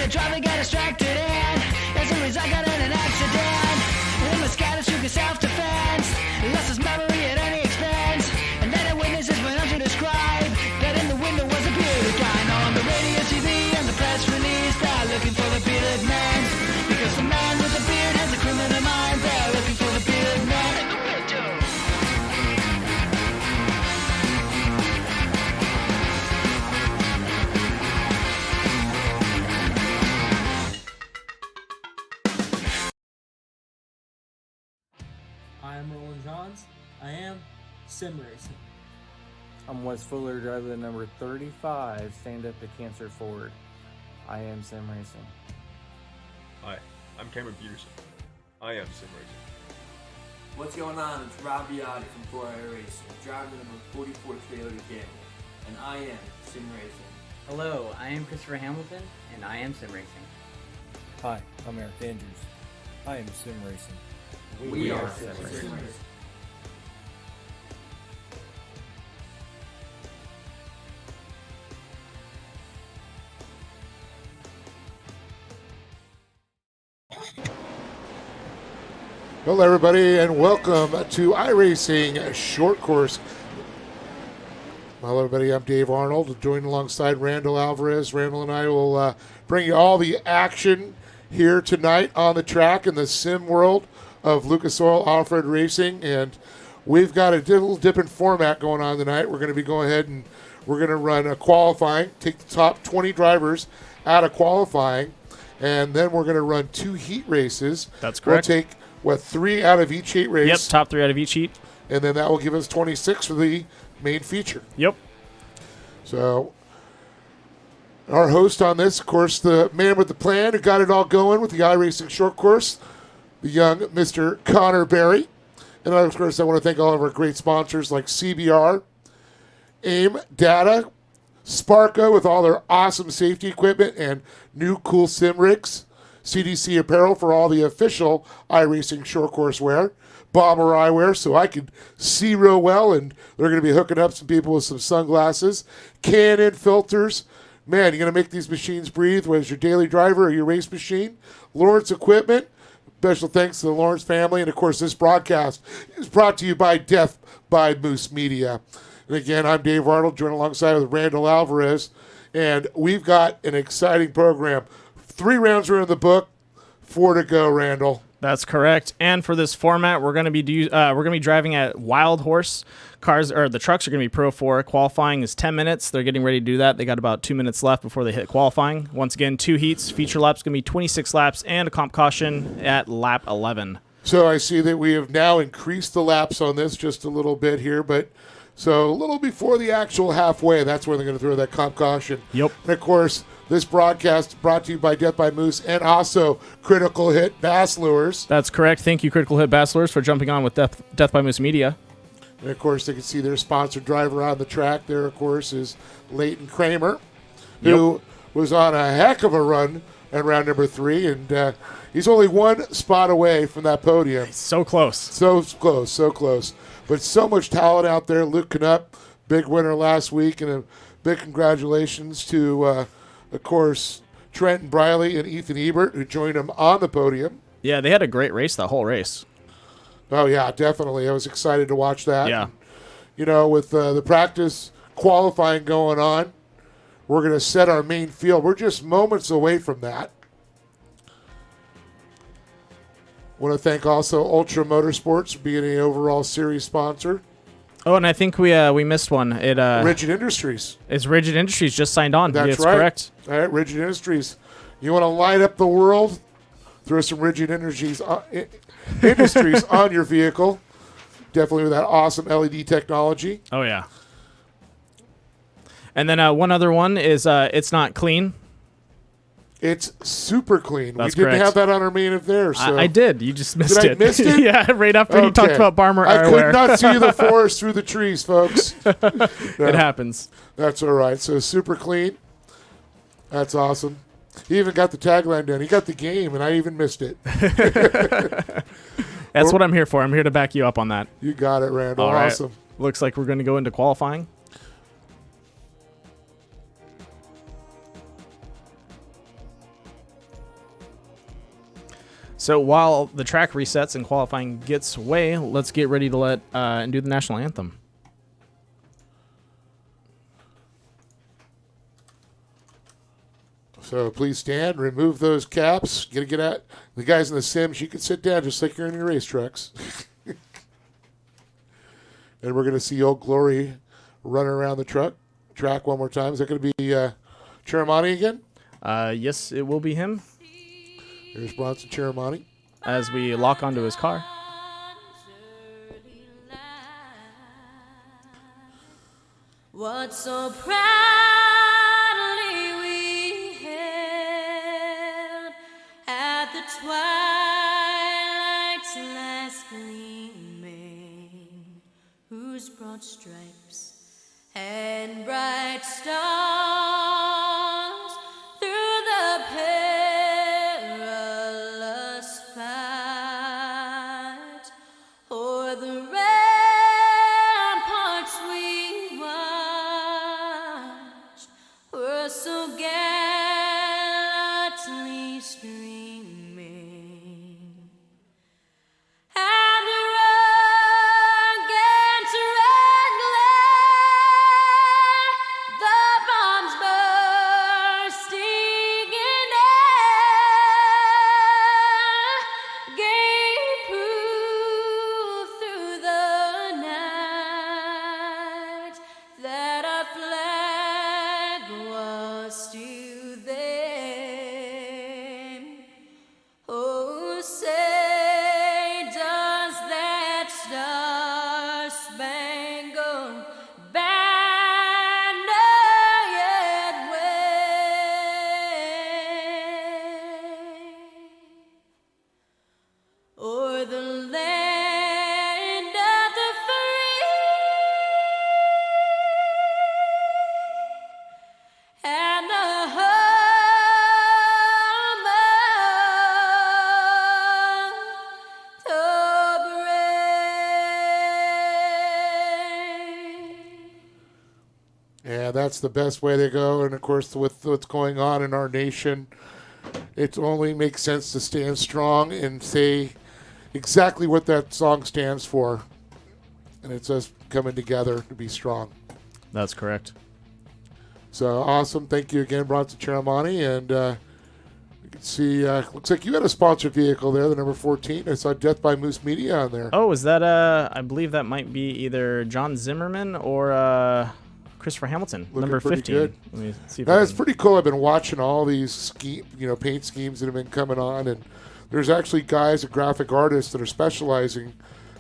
Driver got distracted and as a result got in an accident. And my scatter shook his self-defense, lost his memory at any expense. And then a witnesses went on to describe that in the window was a bearded guy. Now on the radio, TV, and the press release, they're looking for the bearded man, because the man with the beard has a criminal mind. They're looking for the bearded man in the window. I'm Roland Johns. I am sim racing. I'm Wes Fuller, driver of number 35, stand up to cancer forward. I am sim racing. Hi, I'm Cameron Peterson. I am sim racing. What's going on? It's Rob Biotti from 4i Racing, driver number 44 Toyota Camry, and I am sim racing. Hello, I am Christopher Hamilton, and I am sim racing. Hi, I'm Eric Andrews. I am sim racing. We are sim racing. Hello, everybody, and welcome to iRacing Short Course. Hello, everybody. I'm Dave Arnold, joined alongside Randall Alvarez. Randall and I will bring you all the action here tonight on the track in the sim world of Lucas Oil Off-Road Racing, and we've got a little different format going on tonight. We're going to be going ahead and we're going to run a qualifying, take the top 20 drivers out of qualifying, and then we're going to run 2 heat races. That's correct. We'll take 3 out of each heat race. Yep, top 3 out of each heat. And then that will give us 26 for the main feature. Yep. So our host on this, of course, the man with the plan who got it all going with the iRacing Short Course, the young Mr. Connor Berry. And of course, I want to thank all of our great sponsors like CBR, AIM Data, Sparco with all their awesome safety equipment and new cool sim rigs, CDC Apparel for all the official iRacing Short Course wear, Bomber Eyewear so I can see real well, and they're going to be hooking up some people with some sunglasses, Canon filters. Man, you're going to make these machines breathe, whether it's your daily driver or your race machine. Lawrence Equipment. Special thanks to the Lawrence family. And, of course, this broadcast is brought to you by Death by Moose Media. And, again, I'm Dave Arnold, joined alongside with Randall Alvarez. And we've got an exciting program. 3 rounds are in the book, 4 to go, Randall. That's correct. And for this format, we're going to be driving at Wild Horse. Cars or the trucks are going to be Pro 4. Qualifying is 10 minutes. They're getting ready to do that. They got about 2 minutes left before they hit qualifying. Once again, 2 heats. Feature lap's going to be 26 laps and a comp caution at lap 11. So I see that we have now increased the laps on this just a little bit here, but so a little before the actual halfway, that's where they're going to throw that comp caution. Yep. And, of course, this broadcast brought to you by Death by Moose and also Critical Hit Bass Lures. That's correct. Thank you, Critical Hit Bass Lures, for jumping on with Death by Moose Media. And, of course, they can see their sponsored driver on the track there, of course, is Leighton Kramer, who was on a heck of a run at round number 3, and he's only 1 spot away from that podium. So close. So close, so close. But so much talent out there. Luke Knupp, big winner last week, and a big congratulations to, of course, Trenton Briley and Ethan Ebert, who joined him on the podium. Yeah, they had a great race, that whole race. Oh, yeah, definitely. I was excited to watch that. Yeah. And, you know, with the practice qualifying going on, we're going to set our main field. We're just moments away from that. Want to thank also Ultra Motorsports for being an overall series sponsor. Oh, and I think we missed one. Rigid Industries. It's Rigid Industries just signed on. That's right. Correct. All right, Rigid Industries. You want to light up the world? Throw some Rigid Industries on your vehicle. Definitely with that awesome LED technology. Oh, yeah. And then one other one is It's Not Clean. It's super clean. That's we didn't correct. have that on our main event there. So. I did. You just missed Did I it. miss it? Yeah, right after you talked Okay. about Barmer I eyewear. could not see the forest through the trees, folks. It happens. That's all right. So super clean. That's awesome. He even got the tagline done. He got the game, and I even missed it. That's what I'm here for. I'm here to back you up on that. You got it, Randall. All right. Awesome. Looks like we're going to go into qualifying. So while the track resets and qualifying gets away, let's get ready to let and do the national anthem. So please stand, remove those caps. Get out. The guys in the Sims, you can sit down just like you're in your race trucks. And we're going to see Old Glory running around the track one more time. Is that going to be Chiramani again? Yes, it will be him There's Bronson Chiramani. as we lock onto his car. What so proudly we hailed at the twilight's last gleaming, whose broad stripes and bright stars through the perilous fight o'er the ramparts we watched were so gallantly streaming. And the rugged red glare, the bombs bursting in air, gave proof through the night that our flag was still there. Oh, say does that star-spangled banner yet wave o'er the land of the free and the home of the brave. Yeah, that's the best way to go. And of course, with what's going on in our nation, it only makes sense to stand strong and say exactly what that song stands for. And it's us coming together to be strong. That's correct. So awesome. Thank you again, Bronson Chiramani. And you can see, looks like you had a sponsored vehicle there, the number 14. I saw Death by Moose Media on there. Oh, is that I believe that might be either John Zimmerman or Christopher Hamilton, Looking number pretty 15. good. Let me see if I That's can- pretty cool. I've been watching all these paint schemes that have been coming on, and there's actually guys and graphic artists that are specializing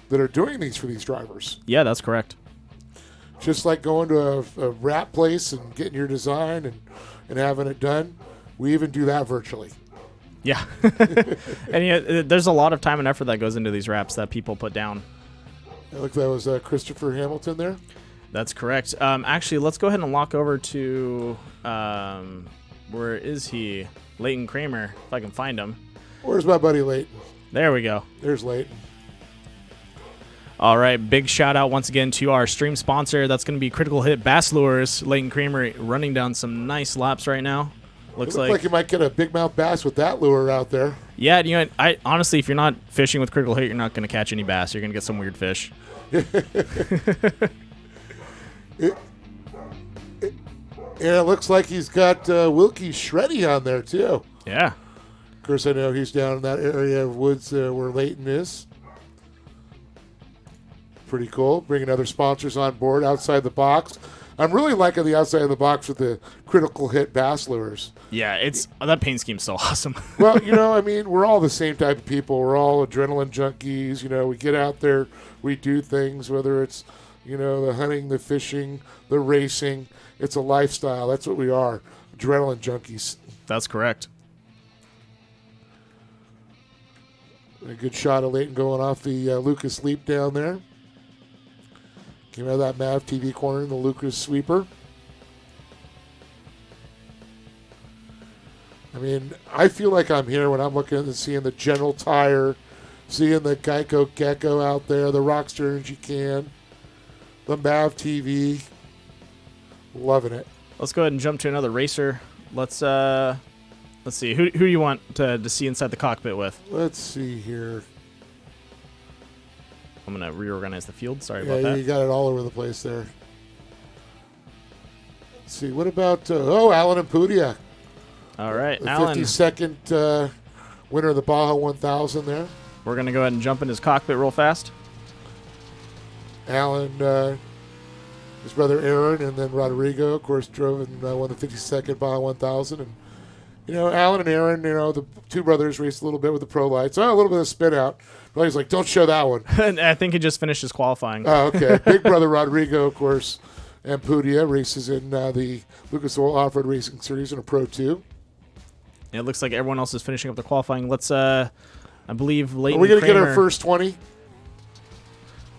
that are doing these for these drivers. Yeah, that's correct. Just like going to a wrap place and getting your design and having it done, we even do that virtually. Yeah. And yeah, there's a lot of time and effort that goes into these wraps that people put down. It looked like that was Christopher Hamilton there. That's correct. Actually, let's go ahead and lock over to where is he? Leighton Kramer, if I can find him. Where's my buddy Leighton? There we go. There's Leighton. All right, big shout out once again to our stream sponsor. That's going to be Critical Hit Bass Lures. Leighton Kramer running down some nice laps right now. Looks like you might get a big mouth bass with that lure out there. Yeah, you know, I honestly, if you're not fishing with Critical Hit, you're not going to catch any bass. You're going to get some weird fish. Yeah, it looks like he's got Wilkie Shreddy on there too. Yeah. Of course, I know he's down in that area of woods where Leighton is. Pretty cool. Bringing other sponsors on board outside the box. I'm really liking the outside of the box with the Critical Hit bass lures. Yeah, it's that paint scheme's so awesome. Well, you know, I mean, we're all the same type of people. We're all adrenaline junkies. You know, we get out there, we do things, whether it's, you know, the hunting, the fishing, the racing. It's a lifestyle. That's what we are, adrenaline junkies. That's correct. A good shot of Leighton going off the Lucas leap down there. Came out of that Mav TV corner in the Lucas sweeper. I mean, I feel like I'm here when I'm looking and seeing the General Tire, seeing the Geico Gecko out there, the Rockstar Energy Can, the Mav TV. Loving it. Let's go ahead and jump to another racer. Let's see. Who do you want to see inside the cockpit with? Let's see here. I'm going to reorganize the field. Sorry about that. You got it all over the place there. Let's see. What about, Alan and Pudia? All right, The Alan. 52nd winner of the Baja 1000 there. We're going to go ahead and jump in his cockpit real fast. Alan, his brother Aaron, and then Rodrigo, of course, drove and won the 52nd Baja 1000. And, Alan and Aaron, the two brothers raced a little bit with the pro lights. A little bit of spin out. But he's like, don't show that one. I think he just finished his qualifying. Oh, okay. Big brother Rodrigo, of course, and Pudia races in the Lucas Oil Off-Road Racing Series in a Pro 2. It looks like everyone else is finishing up the qualifying. Let's, I believe Leighton Are we going to get our Kramer- first 20?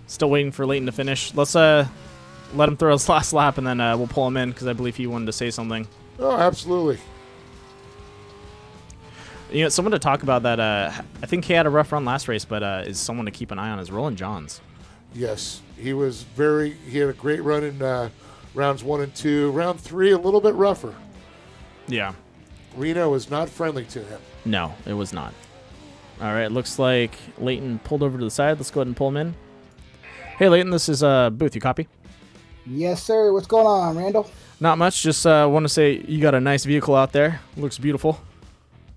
Still waiting for Leighton to finish. Let's let him throw his last lap, and then we'll pull him in because I believe he wanted to say something. Oh, absolutely. Someone to talk about that. I think he had a rough run last race, but is someone to keep an eye on is Roland Johns. Yes, he had a great run in rounds 1 and 2. Round 3, a little bit rougher. Yeah. Reno was not friendly to him. No, it was not. All right, looks like Leighton pulled over to the side. Let's go ahead and pull him in. Hey, Leighton, this is Booth. You copy? Yes, sir. What's going on, Randall? Not much. Just want to say you got a nice vehicle out there. Looks beautiful.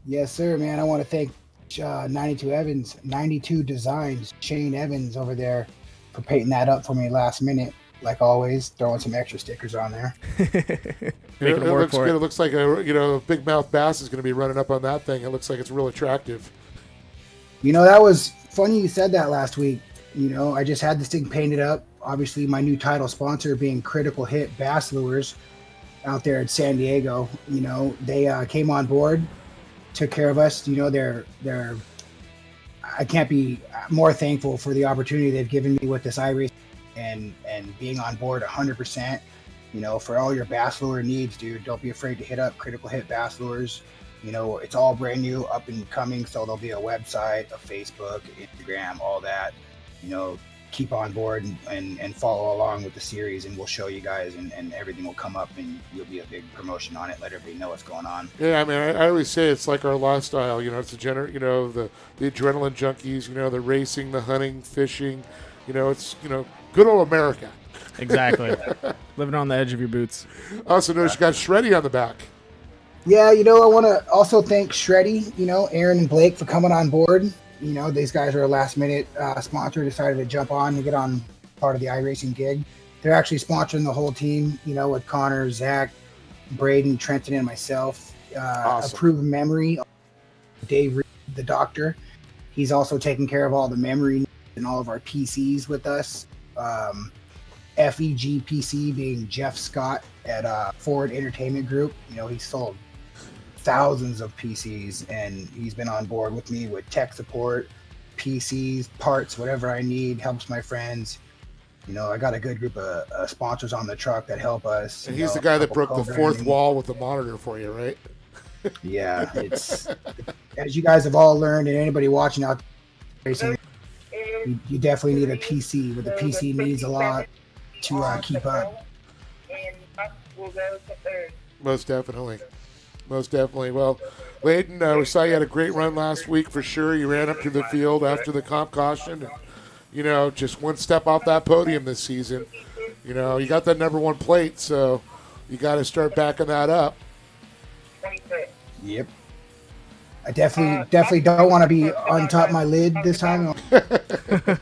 Yes, sir, man. I want to thank 92 Designs, Shane Evans over there for painting that up for me last minute. Like always, throwing some extra stickers on there. It looks good. It looks like a big mouth bass is going to be running up on that thing. It looks like it's real attractive. That was funny you said that last week. I just had this thing painted up. Obviously, my new title sponsor being Critical Hit Bass Lures out there in San Diego. They came on board, took care of us. They're I can't be more thankful for the opportunity they've given me with this iRacing and being on board 100%. For all your bass lure needs, dude, don't be afraid to hit up Critical Hit Bass Lures. It's all brand new, up and coming, so there'll be a website, a Facebook, Instagram, all that. Keep on board and follow along with the series, and we'll show you guys, and everything will come up, and you'll be a big promotion on it. Let everybody know what's going on. Yeah, I mean, I always say it's like our lifestyle. It's the the adrenaline junkies. The racing, the hunting, fishing. It's good old America. Exactly. Living on the edge of your boots. Also notice you got Shreddy on the back. Yeah, I want to also thank Shreddy, Aaron and Blake for coming on board. These guys are a last minute sponsor, decided to jump on and get on part of the iRacing gig. They're actually sponsoring the whole team, with Connor, Zach, Braden, Trenton, and myself. Awesome. Approved Memory, Dave Reed, the doctor. He's also taking care of all the memory and all of our PCs with us. FEG PC being Jeff Scott at Ford Entertainment Group. He sold thousands of PCs, and he's been on board with me with tech support, PCs, parts, whatever I need, helps my friends. I got a good group of sponsors on the truck that help us. And he's the guy that broke the fourth wall with the monitor for you, right? Yeah, it's as you guys have all learned, and anybody watching out there, you definitely need a PC, but the PC needs a lot to keep up. Most definitely. Well, Leighton, we saw you had a great run last week for sure. You ran up to the field after the comp caution. And, just one step off that podium this season. You got that number 1 plate, so you got to start backing that up. Yep. I definitely don't want to be on top of my lid this time. So I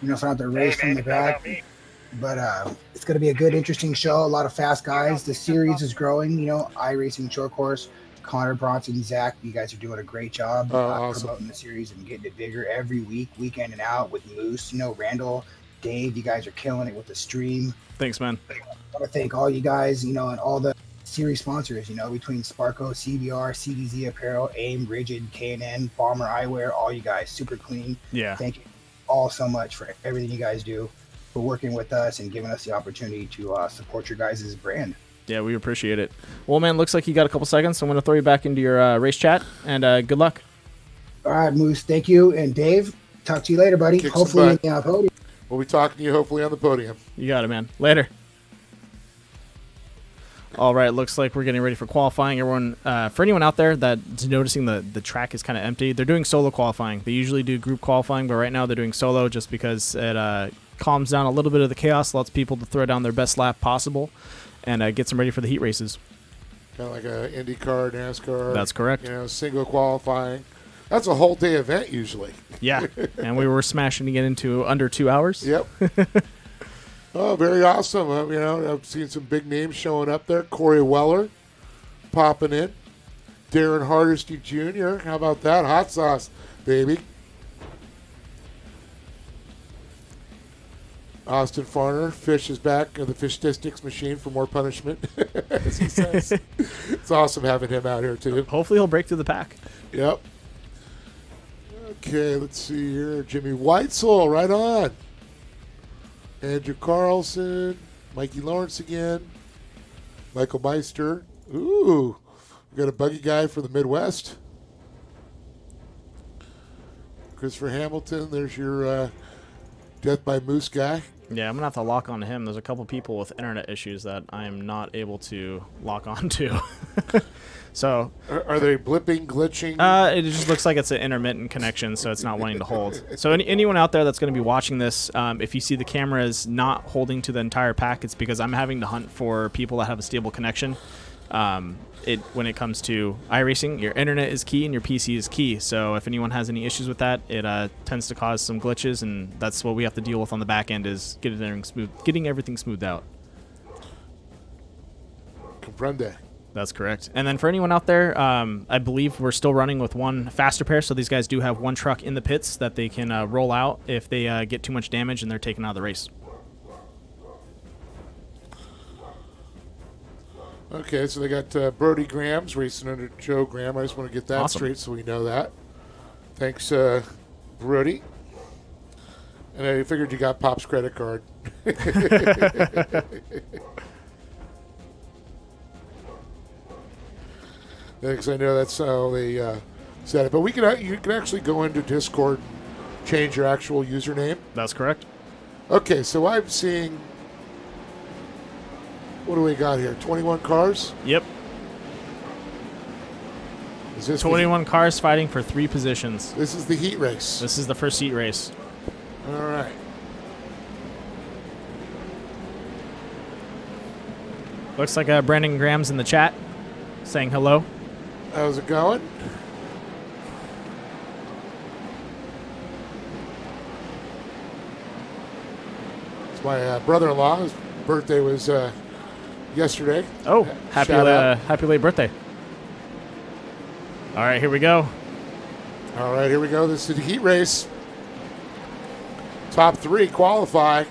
don't have to race from the back. But it's going to be a good, interesting show. A lot of fast guys. The series is growing. iRacing Short Course, Connor, Bronson, Zach, you guys are doing a great job awesome. promoting the series and getting it bigger every week, week in and out with Moose. Randall, Dave, you guys are killing it with the stream. Thanks, man. I want to thank all you guys, and all the series sponsors, between Sparco, CBR, CDZ Apparel, AIM, Rigid, K&N, Bomber Eyewear, all you guys, super clean. Yeah. Thank you all so much for everything you guys do, for working with us and giving us the opportunity to support your guys' brand. Yeah, we appreciate it. Well, man, looks like you got a couple seconds. So I'm going to throw you back into your race chat, and good luck. All right, Moose, thank you. And Dave, talk to you later, buddy. Kick Hopefully some in butt. the podium. We'll be talking to you hopefully on the podium. You got it, man. Later. All right, looks like we're getting ready for qualifying. Everyone, for anyone out there that's noticing the track is kind of empty, they're doing solo qualifying. They usually do group qualifying, but right now they're doing solo just because it calms down a little bit of the chaos, lets people to throw down their best lap possible, and gets them ready for the heat races. Kind of like a IndyCar, NASCAR. That's correct. Single qualifying. That's a whole day event usually. Yeah, and we were smashing to get into under 2 hours. Yep. Oh, very awesome. I've seen some big names showing up there. Corey Weller popping in. Darren Hardesty Jr. How about that? Hot sauce, baby. Austin Farner, Fish is back in the fish statistics machine for more punishment, as he says. It's awesome having him out here, too. Hopefully he'll break through the pack. Yep. Okay, let's see here. Jimmy Whitesell, right on. Andrew Carlson, Mikey Lawrence again. Michael Meister. Ooh, we got a buggy guy from the Midwest. Christopher Hamilton, there's your Death by Moose guy. Yeah, I'm going to have to lock on to him. There's a couple people with internet issues that I am not able to lock on to. So, are they blipping, glitching? It just looks like it's an intermittent connection, so it's not wanting to hold. So anyone out there that's going to be watching this, if you see the camera is not holding to the entire pack, it's because I'm having to hunt for people that have a stable connection. When it comes to iRacing, your internet is key and your PC is key. So if anyone has any issues with that, it tends to cause some glitches, and that's what we have to deal with on the back end is getting everything smoothed out. Comprende. That's correct. And then for anyone out there, I believe we're still running with one faster pair, so these guys do have one truck in the pits that they can roll out if they get too much damage and they're taken out of the race. Okay, so they got Brody Graham's racing under Joe Graham. I just want to get that straight so we know that. Thanks, Brody. And I figured you got Pop's credit card. Because I know that's how they said it. But you can actually go into Discord and change your actual username. That's correct. Okay, so I'm seeing... What do we got here? 21 cars? Yep. Is this 21 cars fighting for 3 positions. This is the heat race. This is the first heat race. All right. Looks like Brandon Graham's in the chat saying hello. How's it going? It's my brother-in-law. His birthday was yesterday. Oh, happy late birthday. All right, here we go. All right, here we go. This is the heat race. Top 3 qualify.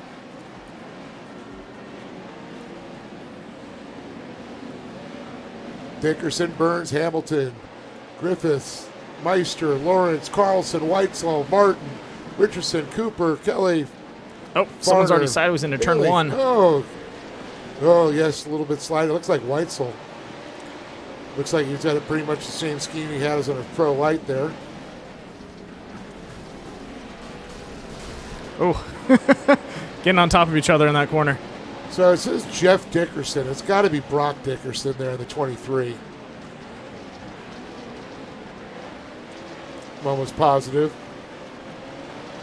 Dickerson, Burns, Hamilton, Griffiths, Meister, Lawrence, Carlson, Whitesell, Martin, Richardson, Cooper, Kelly. Oh, someone's already sideways into turn 1. Oh, yes, a little bit sliding. It looks like Whitesell. Looks like he's got pretty much the same scheme he has on a Pro Light there. Oh, getting on top of each other in that corner. So it says Jeff Dickerson. It's got to be Brock Dickerson there in the 23. I'm almost positive.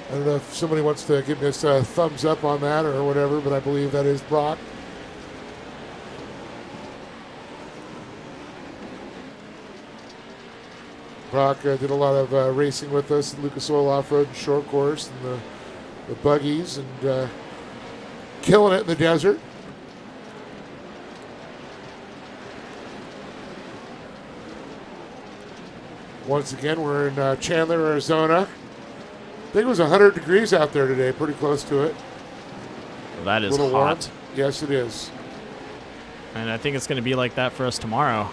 I don't know if somebody wants to give me a thumbs up on that or whatever, but I believe that is Brock. Brock did a lot of racing with us at Lucas Oil Off-Road and Short Course and the buggies and killing it in the desert. Once again, we're in Chandler, Arizona. I think it was 100 degrees out there today, pretty close to it. That is hot. warm. Yes, it is. And I think it's going to be like that for us tomorrow.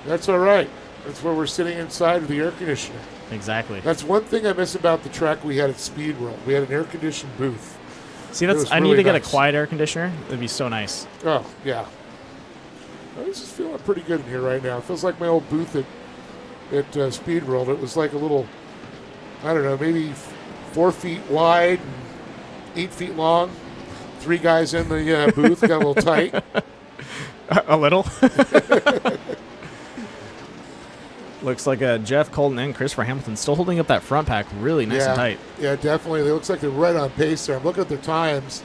That's all right. That's where we're sitting inside with the air conditioner. Exactly. That's one thing I miss about the track we had at Speed World. We had an air-conditioned booth. See, that's I need to get a quiet air conditioner. It'd be so nice. Oh, yeah. I was just feeling pretty good in here right now. It feels like my old booth at Speed World. It was like a little, I don't know, maybe 4 feet wide and 8 feet long. 3 guys in the booth, got a little tight. A little? Looks like Jeff, Colton, and Christopher Hamilton still holding up that front pack really nice and tight. Yeah, definitely. It looks like they're right on pace there. I'm looking at their times.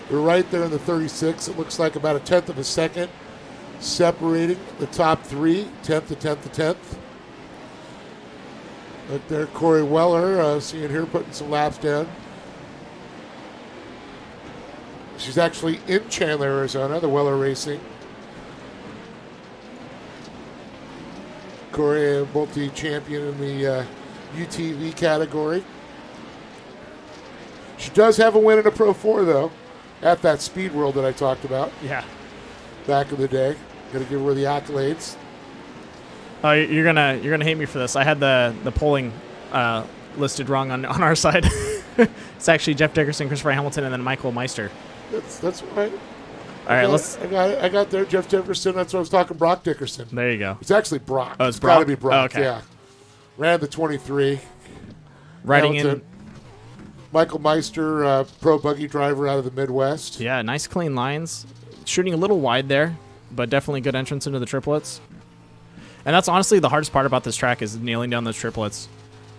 They're right there in the 36. It looks like about a tenth of a second separating the top 3, 10th to 10th to 10th. Look there, Corey Weller, seeing her putting some laps down. She's actually in Chandler, Arizona, the Weller Racing. Corey, a multi-champion in the UTV category. She does have a win in a Pro 4, though, at that Speed World that I talked about. Yeah. Back in the day. Got to give her the accolades. Oh, you're gonna hate me for this. I had the polling listed wrong on our side. It's actually Jeff Dickerson, Christopher Hamilton, and then Michael Meister. That's right. All right, let's. I got there, Jeff Dickerson. That's what I was talking. Brock Dickerson. There you go. It's actually Brock. Oh, it's got to Brock? be Brock. Oh, okay. Yeah. Ran the 23. Riding Hamilton. Michael Meister, pro buggy driver out of the Midwest. Yeah, nice clean lines. Shooting a little wide there, but definitely good entrance into the triplets. And that's honestly the hardest part about this track is nailing down those triplets.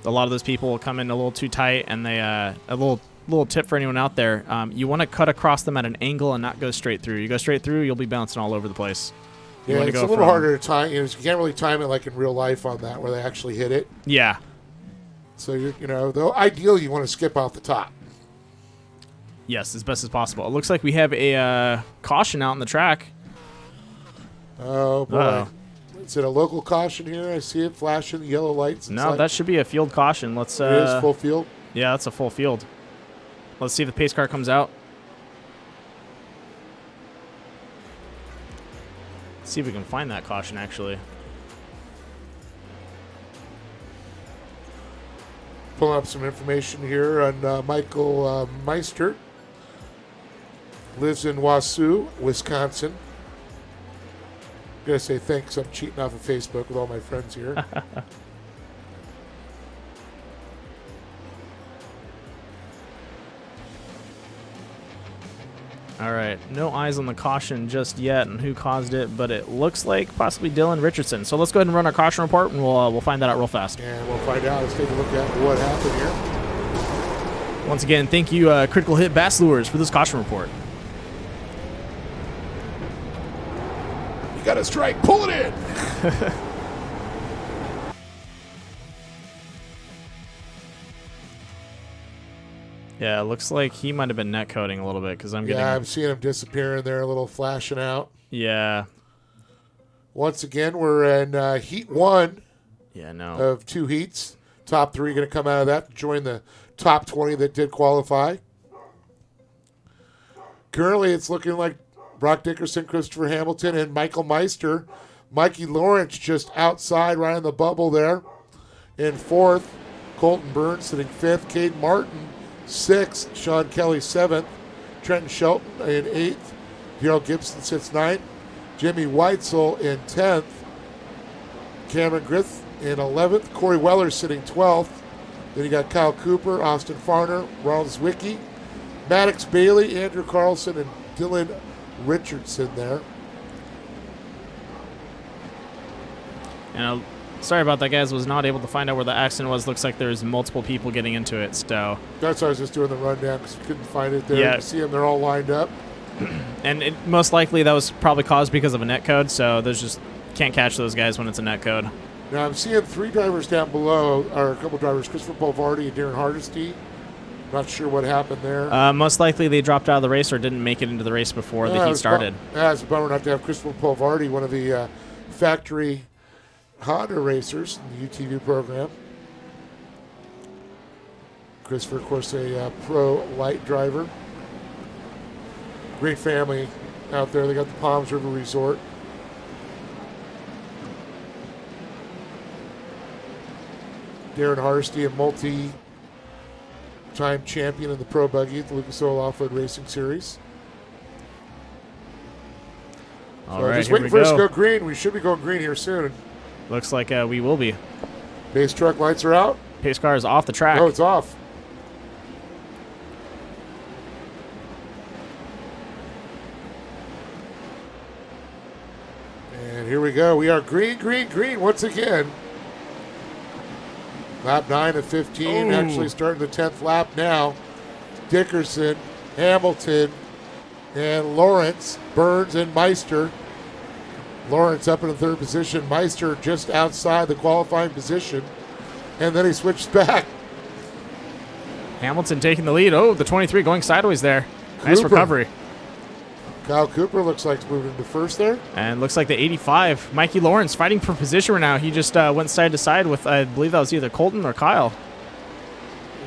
A lot of those people will come in a little too tight, and they a little tip for anyone out there: you want to cut across them at an angle and not go straight through. You go straight through, you'll be bouncing all over the place. Yeah, it's a little harder to time. You can't really time it like in real life on that, where they actually hit it. Yeah. So though ideally you want to skip out the top. Yes, as best as possible. It looks like we have a caution out in the track. Oh boy. Uh-oh. Is it a local caution here? I see it flashing the yellow lights. No, that should be a field caution. Let's. It is full field. Yeah, that's a full field. Let's see if the pace car comes out. Let's see if we can find that caution, actually. Pulling up some information here on Michael Meister. Lives in Wausau, Wisconsin. I'm going to say thanks. I'm cheating off of Facebook with all my friends here. All right, no eyes on the caution just yet and who caused it, but it looks like possibly Dylan Richardson. So let's go ahead and run our caution report, and we'll find that out real fast. And we'll find out. Let's take a look at what happened here. Once again, thank you, Critical Hit Bass Lures, for this caution report. You got a strike. Pull it in. Yeah, it looks like he might have been net coding a little bit because I'm getting. Yeah, I'm seeing him disappearing there, a little flashing out. Yeah. Once again, we're in heat 1. Yeah, no. Of 2 heats. Top 3 going to come out of that to join the top 20 that did qualify. Currently, it's looking like Brock Dickerson, Christopher Hamilton, and Michael Meister. Mikey Lawrence just outside, right on the bubble there. In 4th, Colton Burns sitting 5th. Cade Martin, 6th. Sean Kelly, 7th. Trenton Shelton in 8th. Daryl Gibson sits 9th. Jimmy Weitzel in 10th. Cameron Grith in 11th. Corey Weller sitting 12th. Then you got Kyle Cooper, Austin Farner, Ronald Zwicky, Maddox Bailey, Andrew Carlson, and Dylan Richardson there. And sorry about that, guys. Was not able to find out where the accident was. Looks like there's multiple people getting into it. So that's why I was just doing the rundown because we couldn't find it there. Yeah. You see them; they're all lined up. And most likely that was probably caused because of a net code. So there's just can't catch those guys when it's a net code. Now I'm seeing 3 drivers down below, or a couple drivers: Christopher Bolvardi and Darren Hardesty. Not sure what happened there. Most likely they dropped out of the race or didn't make it into the race before the heat started. It's a bummer not to have Christopher Bolvardi, one of the factory Honda racers in the UTV program. Christopher, of course, a pro light driver. Great family out there. They got the Palms River Resort. Darren Harsty, a multi-time champion in the Pro Buggy at the Lucas Oil Off-Road Racing Series. All So right, just here waiting we for us to go. go green. We should be going green here soon. Looks like we will be. Base truck lights are out. Pace car is off the track. Oh, it's off. And here we go. We are green, green, green once again. Lap 9 of 15. Ooh. Actually starting the 10th lap now. Dickerson, Hamilton, and Lawrence, Burns, and Meister. Lawrence up in the third position. Meister just outside the qualifying position. And then he switched back. Hamilton taking the lead. Oh, the 23 going sideways there. Nice Cooper. recovery. Kyle Cooper looks like he's moving to first there. And looks like the 85. Mikey Lawrence fighting for position right now. He just went side to side with, I believe that was either Colton or Kyle.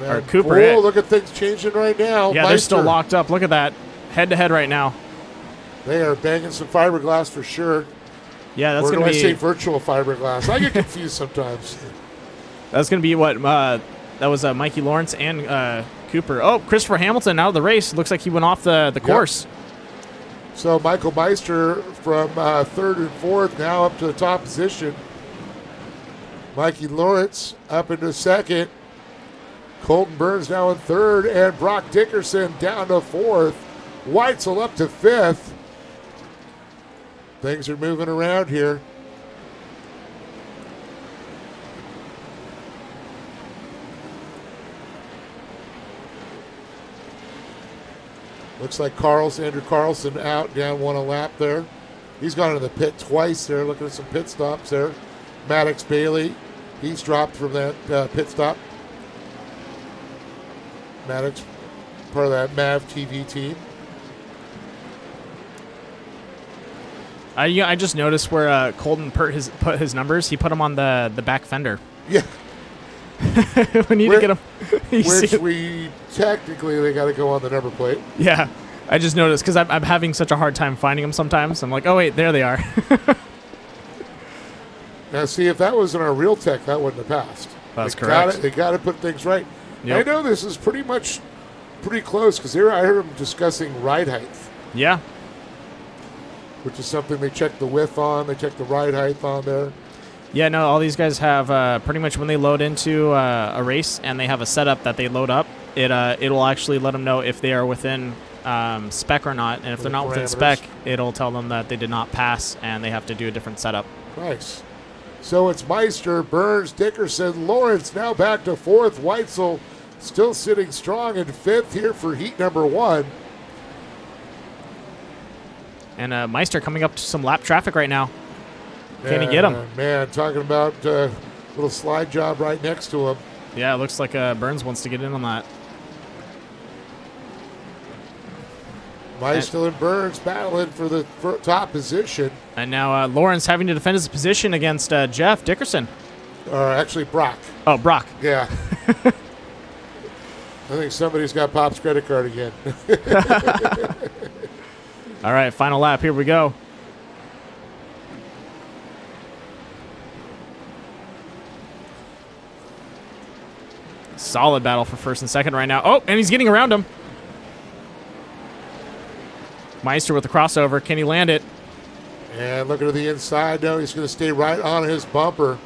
Or Cooper. Oh, look at things changing right now. Yeah, they're still locked up. Look at that. Head to head right now. They are banging some fiberglass for sure. Yeah, that's Or going do to I be. say virtual fiberglass? I get confused sometimes. That's going to be what. That was Mikey Lawrence and Cooper. Oh, Christopher Hamilton out of the race. Looks like he went off the course. So Michael Meister from third and fourth now up to the top position. Mikey Lawrence up into second. Colton Burns now in third, and Brock Dickerson down to fourth. Weitzel up to fifth. Things are moving around here. Looks like Andrew Carlson out, down one a lap there. He's gone into the pit twice there, looking at some pit stops there. Maddox Bailey, he's dropped from that pit stop. Maddox, part of that MAV TV team. I just noticed where Colton put his numbers. He put them on the back fender. Yeah. We need to get them. Which we technically, they got to go on the number plate. Yeah, I just noticed because I'm having such a hard time finding them sometimes. I'm like, oh wait, there they are. Now, see, if that was in our real tech, that wouldn't have passed. That's They correct. They got to put things right. Yep. I know this is pretty close because I heard them discussing ride height, Yeah. which is something they check the width on. They check the ride height on there. Yeah, no, all these guys have pretty much when they load into a race and they have a setup that they load up, it'll actually let them know if they are within spec or not. And if they're not within spec, it'll tell them that they did not pass and they have to do a different setup. Nice. So it's Meister, Burns, Dickerson, Lawrence now back to fourth. Weitzel still sitting strong in fifth here for heat number one. And Meister coming up to some lap traffic right now. Can he get him? Man, talking about a little slide job right next to him. Yeah, it looks like Burns wants to get in on that. Meister and Burns battling for the top position. And now Lawrence having to defend his position against Jeff Dickerson. Actually, Brock. Oh, Brock. Yeah. I think somebody's got Pop's credit card again. All right, final lap. Here we go. Solid battle for first and second right now. Oh, and he's getting around him. Meister with the crossover. Can he land it? And looking to the inside. No, he's going to stay right on his bumper.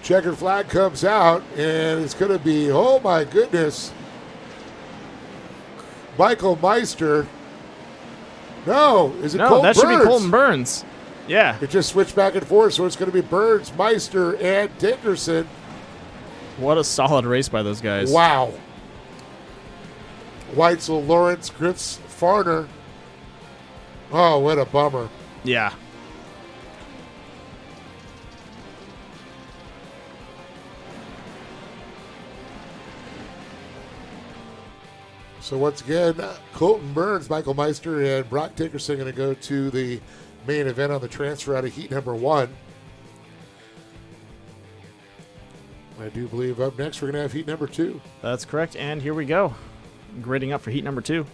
Checkered flag comes out, and it's going to be, oh my goodness, Michael Meister. No, is it No, Colton that should Burns? be Colton Burns. Yeah. It just switched back and forth, so it's going to be Burns, Meister, and Dickerson. What a solid race by those guys. Wow. Weitzel, Lawrence, Gritz, Farner. Oh, what a bummer. Yeah. So once again, Colton Burns, Michael Meister, and Brock Dickerson going to go to the main event on the transfer out of heat number one. I do believe up next we're going to have heat number 2. That's correct. And here we go. Grading up for heat number 2.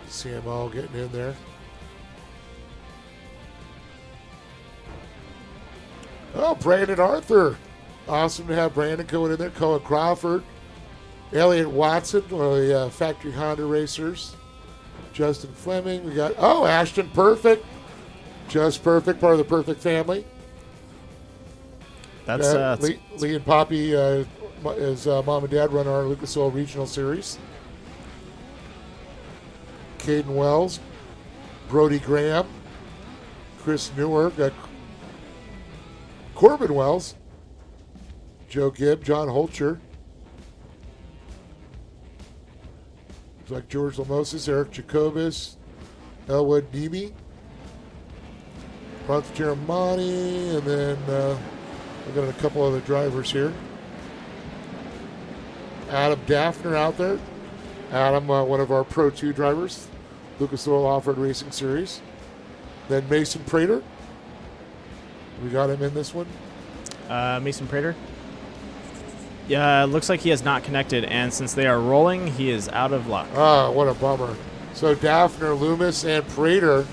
See them all getting in there. Oh, Brandon Arthur. Awesome to have Brandon going in there. Colin Crawford. Elliott Watson, one of the factory Honda racers. Justin Fleming. We got, Ashton Perfect. Just Perfect, part of the Perfect family. That's Lee and Poppy, his mom and dad, run our Lucas Oil Regional Series. Caden Wells, Brody Graham, Chris Newer, got Corbin Wells, Joe Gibb, John Holcher. Looks like George Lamosis, Eric Jacobus, Elwood Nemi, Franz Giramani, and then we've got a couple other drivers here. Adam Daffner out there. Adam, one of our Pro 2 drivers, Lucas Oil Off-Road Racing Series. Then Mason Prater. We got him in this one. Mason Prater. Yeah, looks like he has not connected, and since they are rolling, he is out of luck. Ah, what a bummer. So Daffner, Loomis, and Prater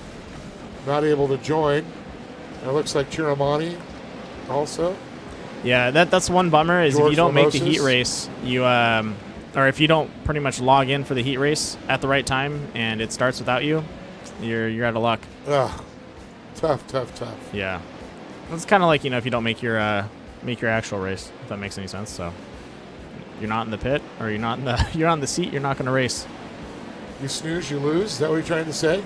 not able to join. And it looks like Chiramani also. Yeah, that's one bummer is George if you don't make the Lamosis. heat race, you or if you don't pretty much log in for the heat race at the right time and it starts without you, you're out of luck. Ugh. Tough. Yeah, it's kind of like if you don't make your actual race, if that makes any sense. So you're not in the pit or you're on the seat, you're not going to race. You snooze, you lose. Is that what you're trying to say?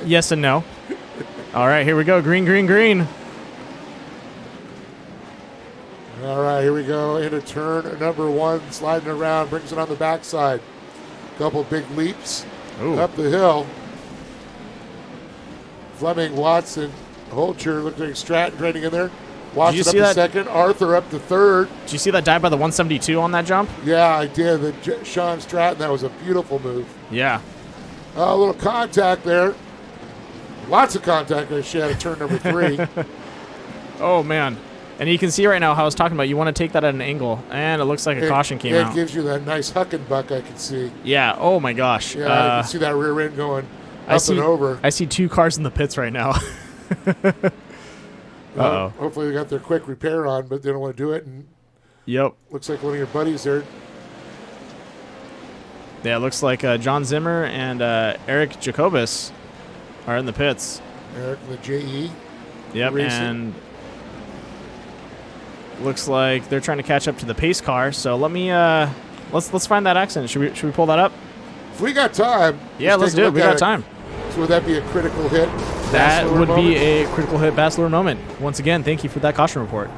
Yes and no. All right, here we go. Green. All right, here we go into turn number 1, sliding around, brings it on the backside. Couple big leaps up the hill. Fleming, Watson, Holcher, looks like Stratton training in there. Watson up to second, Arthur up to third. Did you see that dive by the 172 on that jump? Yeah, I did. Sean Stratton, that was a beautiful move. Yeah. A little contact there. Lots of contact there. She had a turn number 3. Oh, man. And you can see right now how I was talking about you want to take that at an angle, and it looks like a caution came out. It gives you that nice huckenbuck I can see. Yeah, oh my gosh. Yeah, I can see that rear end going up and over. I see 2 cars in the pits right now. Uh-oh. Hopefully they got their quick repair on, but they don't want to do it. And yep. Looks like one of your buddies there. Yeah, it looks like John Zimmer and Eric Jacobus are in the pits. Eric, the JE. Yep, racing. And looks like they're trying to catch up to the pace car. So let me let's find that accident. Should we pull that up? If we got time. Yeah, let's do it. We got time. So would that be a critical hit? That would be a critical hit Bassler moment. Once again, thank you for that caution report.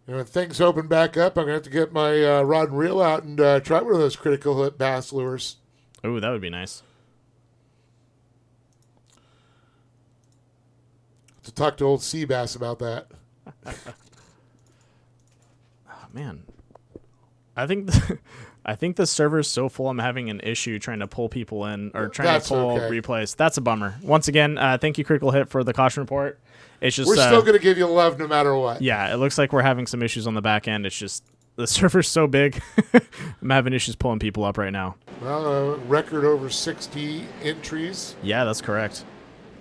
And when things open back up, I'm going to have to get my rod and reel out and try one of those critical hit bass lures. Ooh, that would be nice. To talk to old sea bass about that. Oh, man. I think the server's so full I'm having an issue trying to pull people in or trying to pull replays. That's a bummer. Once again, thank you, Critical Hit, for the caution report. It's just we're still going to give you love no matter what. Yeah, it looks like we're having some issues on the back end. It's just the server's so big. I'm having issues pulling people up right now. Well, record over 60 entries. Yeah, that's correct.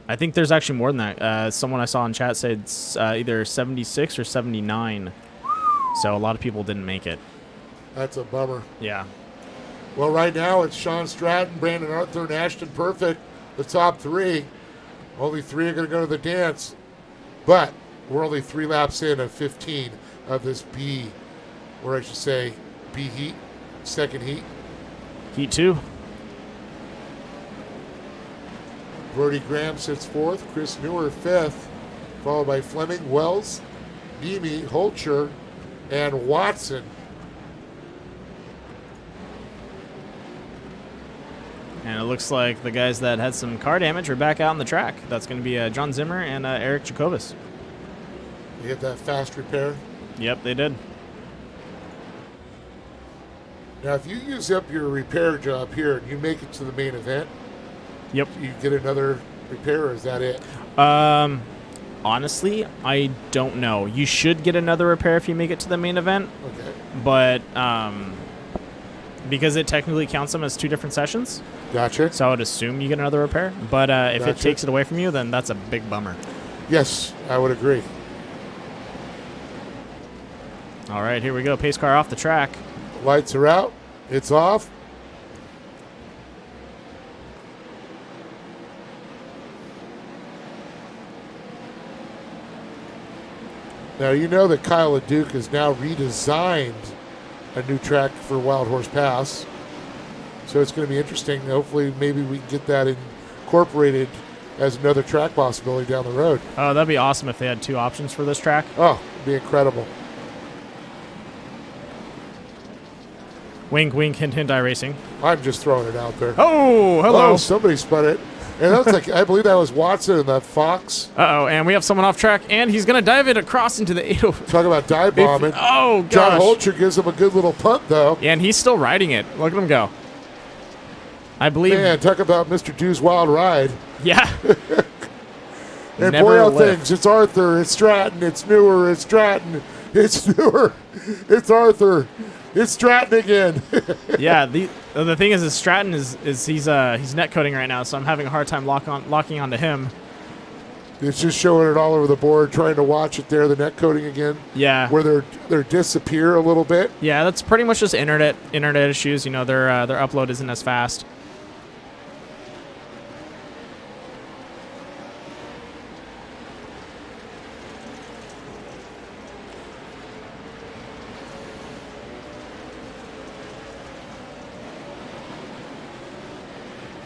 I think there's actually more than that. Someone I saw in chat said it's either 76 or 79. So a lot of people didn't make it. That's a bummer. Yeah. Well, right now it's Sean Stratton, Brandon Arthur, and Ashton Perfect, the top 3. Only 3 are going to go to the dance. But we're only 3 laps in of 15 of this B, or I should say B heat, second heat. Heat 2. Brody Graham sits 4th, Chris Newer 5th, followed by Fleming, Wells, Nemi, Holcher, and Watson. And it looks like the guys that had some car damage are back out on the track. That's going to be John Zimmer and Eric Jacobus. You get that fast repair. Yep, they did. Now, if you use up your repair job here and you make it to the main event, Yep. you get another repair, or is that it? Honestly, I don't know. You should get another repair if you make it to the main event. Okay. But because it technically counts them as 2 different sessions. Gotcha. So I would assume you get another repair. But if it Gotcha. takes it away from you, then that's a big bummer. Yes, I would agree. All right, here we go. Pace car off the track. Lights are out. It's off. Now, you know that Kyle LeDuc has now redesigned a new track for Wild Horse Pass. So it's going to be interesting. Hopefully, maybe we can get that incorporated as another track possibility down the road. Oh, that'd be awesome if they had 2 options for this track. Oh, it'd be incredible. Wink, wink, hint, hint, iRacing. I'm just throwing it out there. Oh, hello. Oh, somebody spun it. And that's like, I believe that was Watson and that Fox. Uh-oh, and we have someone off track, and he's going to dive it across into the 805. Talk about dive bombing. Oh, gosh. John Holcher gives him a good little punt, though. Yeah, and he's still riding it. Look at him go. I believe. Man, talk about Mr. Dew's wild ride. Yeah. And Never boy, all lift. things. It's Arthur. It's Stratton. It's Newer. It's Stratton. It's Newer. It's Arthur. It's Stratton again. Yeah, the thing is Stratton is he's net coding right now, so I'm having a hard time locking onto him. It's just showing it all over the board, trying to watch it there, the net coding again. Yeah. Where they're disappear a little bit. Yeah, that's pretty much just internet issues. You know, their upload isn't as fast.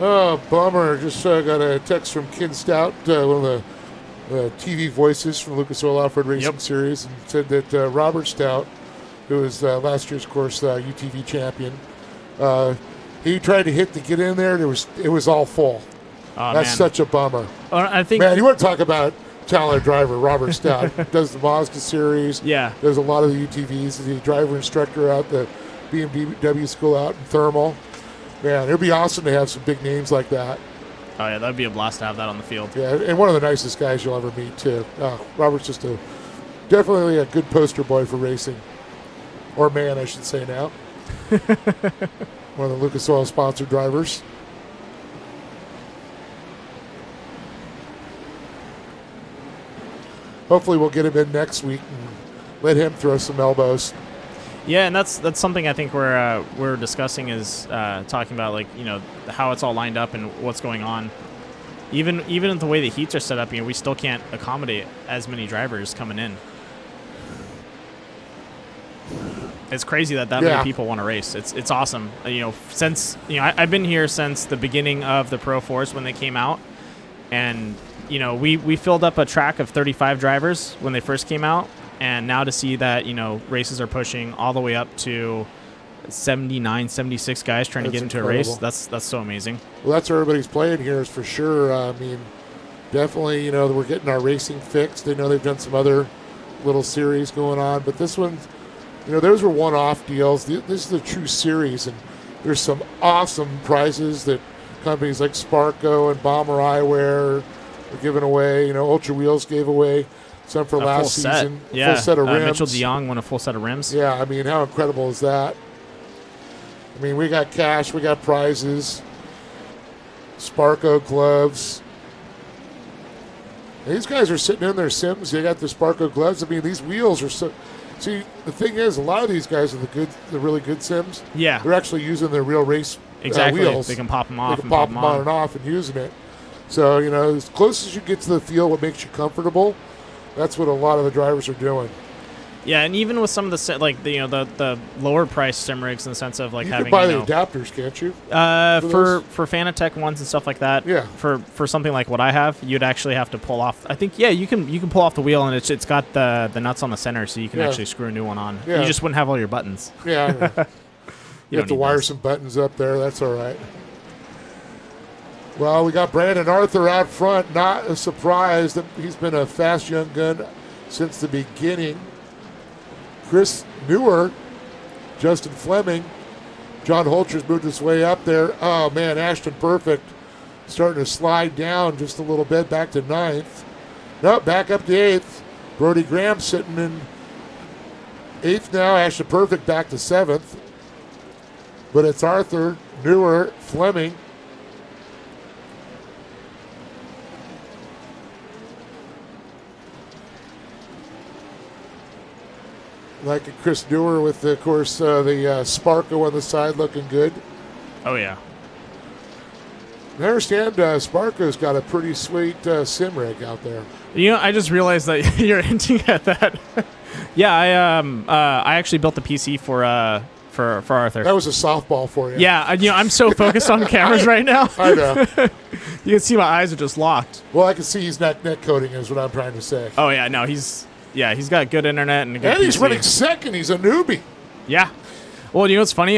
Oh, bummer. Just got a text from Ken Stout, one of the TV voices from Lucas Oil Off-Road Racing Series, and said that Robert Stout, who was last year's course UTV champion, he tried to hit to get in there, and it was all full. Oh, That's man. such a bummer. I think, man, you want to talk about talented driver, Robert Stout. Does the Mazda series. Yeah. Does a lot of the UTVs. He's the driver instructor out the BMW school out in Thermal. Man, it'd be awesome to have some big names like that. Oh, yeah, that'd be a blast to have that on the field. Yeah, and one of the nicest guys you'll ever meet, too. Robert's just definitely a good poster boy for racing. Or man, I should say now. One of the Lucas Oil sponsored drivers. Hopefully we'll get him in next week and let him throw some elbows. Yeah, and that's something I think we're discussing is talking about, like, you know, how it's all lined up and what's going on. Even the way the heats are set up, you know, we still can't accommodate as many drivers coming in. It's crazy that many people want to race. It's awesome. You know, since I've been here since the beginning of the Pro Force when they came out, and you know we filled up a track of 35 drivers when they first came out. And now to see that, you know, races are pushing all the way up to 79, 76 guys trying to get into incredible. a race, that's so amazing. Well, that's where everybody's playing here is for sure. I mean, definitely, you know, we're getting our racing fixed. They know they've done some other little series going on. But this one, you know, those were one-off deals. This is a true series. And there's some awesome prizes that companies like Sparco and Bomber Eyewear are giving away. You know, Ultra Wheels gave away some for last season. Yeah. Full set of rims. Mitchell DeYoung won a full set of rims. Yeah, I mean, how incredible is that? I mean, we got cash, we got prizes, Sparco gloves. And these guys are sitting in their sims. They got the Sparco gloves. I mean, these wheels are so. See, the thing is, a lot of these guys are the really good sims. Yeah, they're actually using their real race exactly. Wheels. They can pop them off. They can pop them on and off and using it. So you know, as close as you get to the field, what makes you comfortable. That's what a lot of the drivers are doing. Yeah, and even with some of the the lower price sim rigs in the sense of like you having can buy the adapters, can't you? For Fanatec ones and stuff like that. Yeah. For something like what I have, you'd actually have to pull off. I think you can pull off the wheel and it's got the nuts on the center, so you can actually screw a new one on. Yeah. You just wouldn't have all your buttons. Yeah. You have to wire those. some buttons up there. That's all right. Well, we got Brandon Arthur out front. Not a surprise that he's been a fast young gun since the beginning. Chris Newer, Justin Fleming, John Holcher's moved his way up there. Oh, man, Ashton Perfect starting to slide down just a little bit, back to 9th. No, back up to 8th. Brody Graham sitting in 8th now. Ashton Perfect back to 7th. But it's Arthur, Newer, Fleming. Like Chris Newer with, of course, the Sparko on the side looking good. Oh, yeah. I understand Sparko's got a pretty sweet sim rig out there. You know, I just realized that you're hinting at that. Yeah, I actually built the PC for Arthur. That was a softball for you. Yeah, I'm so focused on cameras right now. I know. You can see my eyes are just locked. Well, I can see he's not net coding is what I'm trying to say. Oh, yeah, no, he's got good internet and a good And he's PC. running second. He's a newbie. Yeah. Well, you know what's funny?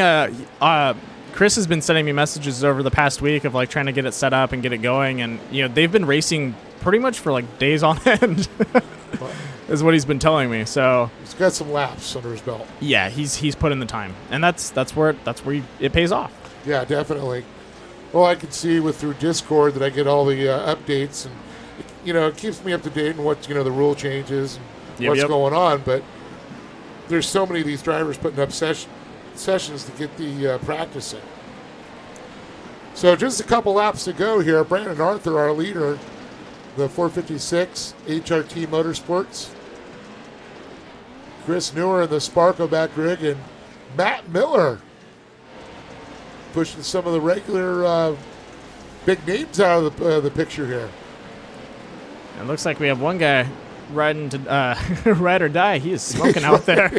Chris has been sending me messages over the past week of like trying to get it set up and get it going, and they've been racing pretty much for like days on end. Is what he's been telling me. So he's got some laps under his belt. Yeah, he's put in the time, and that's where it pays off. Yeah, definitely. Well, I can see through Discord that I get all the updates, and it keeps me up to date on what the rule changes and what's going on. But there's so many of these drivers putting up sessions to get the practice in. So just a couple laps to go here. Brandon Arthur, our leader, the 456 HRT Motorsports. Chris Newer in the Sparko back rig, and Matt Miller pushing some of the regular big names out of the picture here. It looks like we have one guy riding to ride or die. He is smoking out there.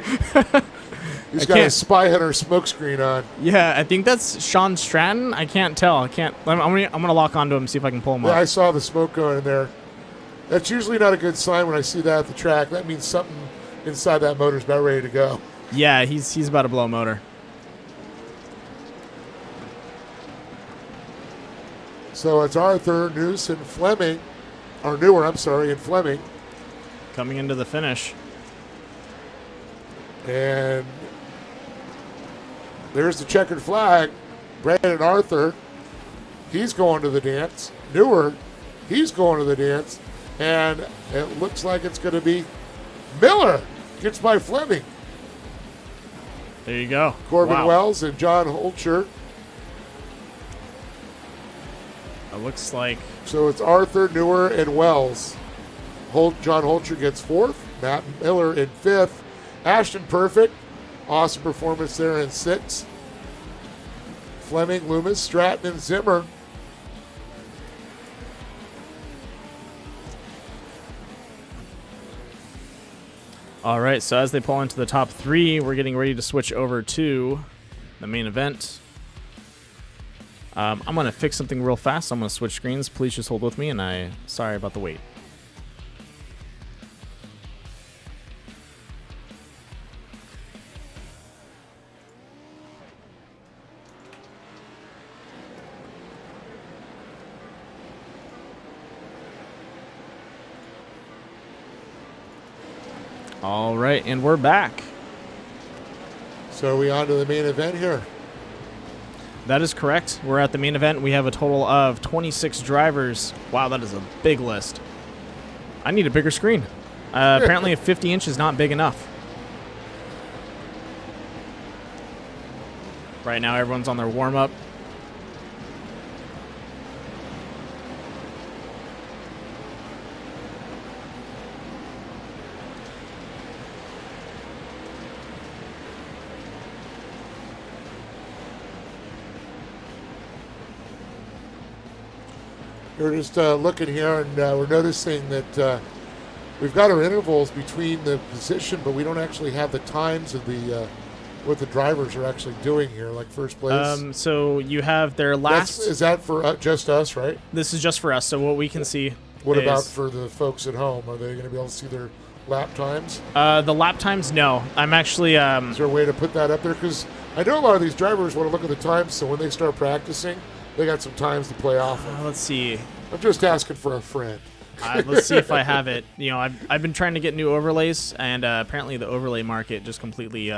He's got a Spy Hunter smoke screen on. Yeah, I think that's Sean Stratton. I can't tell. I'm gonna lock onto him and see if I can pull him up. Yeah, I saw the smoke going in there. That's usually not a good sign when I see that at the track. That means something inside that motor's about ready to go. Yeah, he's about to blow a motor. So it's Arthur, Noose, and Fleming. Or Newer, I'm sorry, and Fleming. Coming into the finish. And there's the checkered flag. Brandon Arthur, he's going to the dance. Newer, he's going to the dance. And it looks like it's going to be Miller gets by Fleming. There you go. Corbin Wells and John Holcher. It looks like. So it's Arthur, Newer, and Wells. John Holcher gets 4th. Matt Miller in 5th. Ashton Perfect. Awesome performance there in 6th. Fleming, Loomis, Stratton, and Zimmer. All right, so as they pull into the top 3, we're getting ready to switch over to the main event. I'm going to fix something real fast. I'm going to switch screens. Please just hold with me, and sorry about the wait. All right, and we're back. So are we on to the main event here? That is correct. We're at the main event. We have a total of 26 drivers. Wow, that is a big list. I need a bigger screen. Apparently, a 50-inch is not big enough. Right now, everyone's on their warm-up. We're just looking here, and we're noticing that we've got our intervals between the position, but we don't actually have the times of the what the drivers are actually doing here, like first place. So you have their last. Is that for just us, right? This is just for us. So what we can see. What about for the folks at home? Are they going to be able to see their lap times? The lap times, no. I'm actually. Is there a way to put that up there? Because I know a lot of these drivers want to look at the times, so when they start practicing, they got some times to play off of. Let's see. I'm just asking for a friend. Let's see if I have it. I've been trying to get new overlays, and apparently the overlay market just completely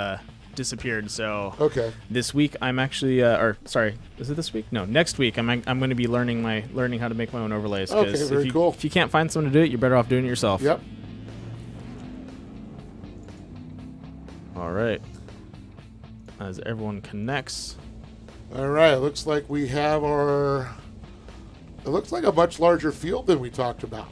disappeared. So okay, this week I'm actually, is it this week? No, next week I'm going to be learning how to make my own overlays. Okay, very cool. If you can't find someone to do it, you're better off doing it yourself. Yep. All right. As everyone connects. All right. It looks like we have It looks like a much larger field than we talked about.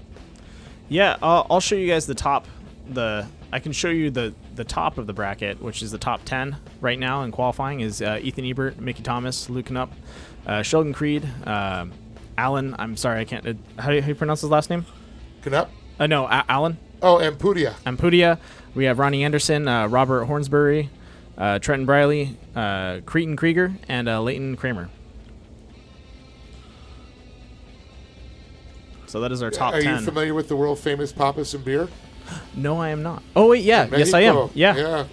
Yeah, I'll show you guys the top. I can show you the top of the bracket, which is the top 10 right now in qualifying. Is Ethan Ebert, Mickey Thomas, Luke Knupp, Sheldon Creed, Alan. I'm sorry, I can't. How do you pronounce his last name? Knupp? No, Alan. Oh, Ampudia. We have Ronnie Anderson, Robert Hornsberry, Trenton Briley, Cretan Krieger, and Leighton Kramer. So that is our top 10. Are you familiar with the world famous Papas and Beer? No, I am not. Oh wait, yeah, yes I am. Yeah. It's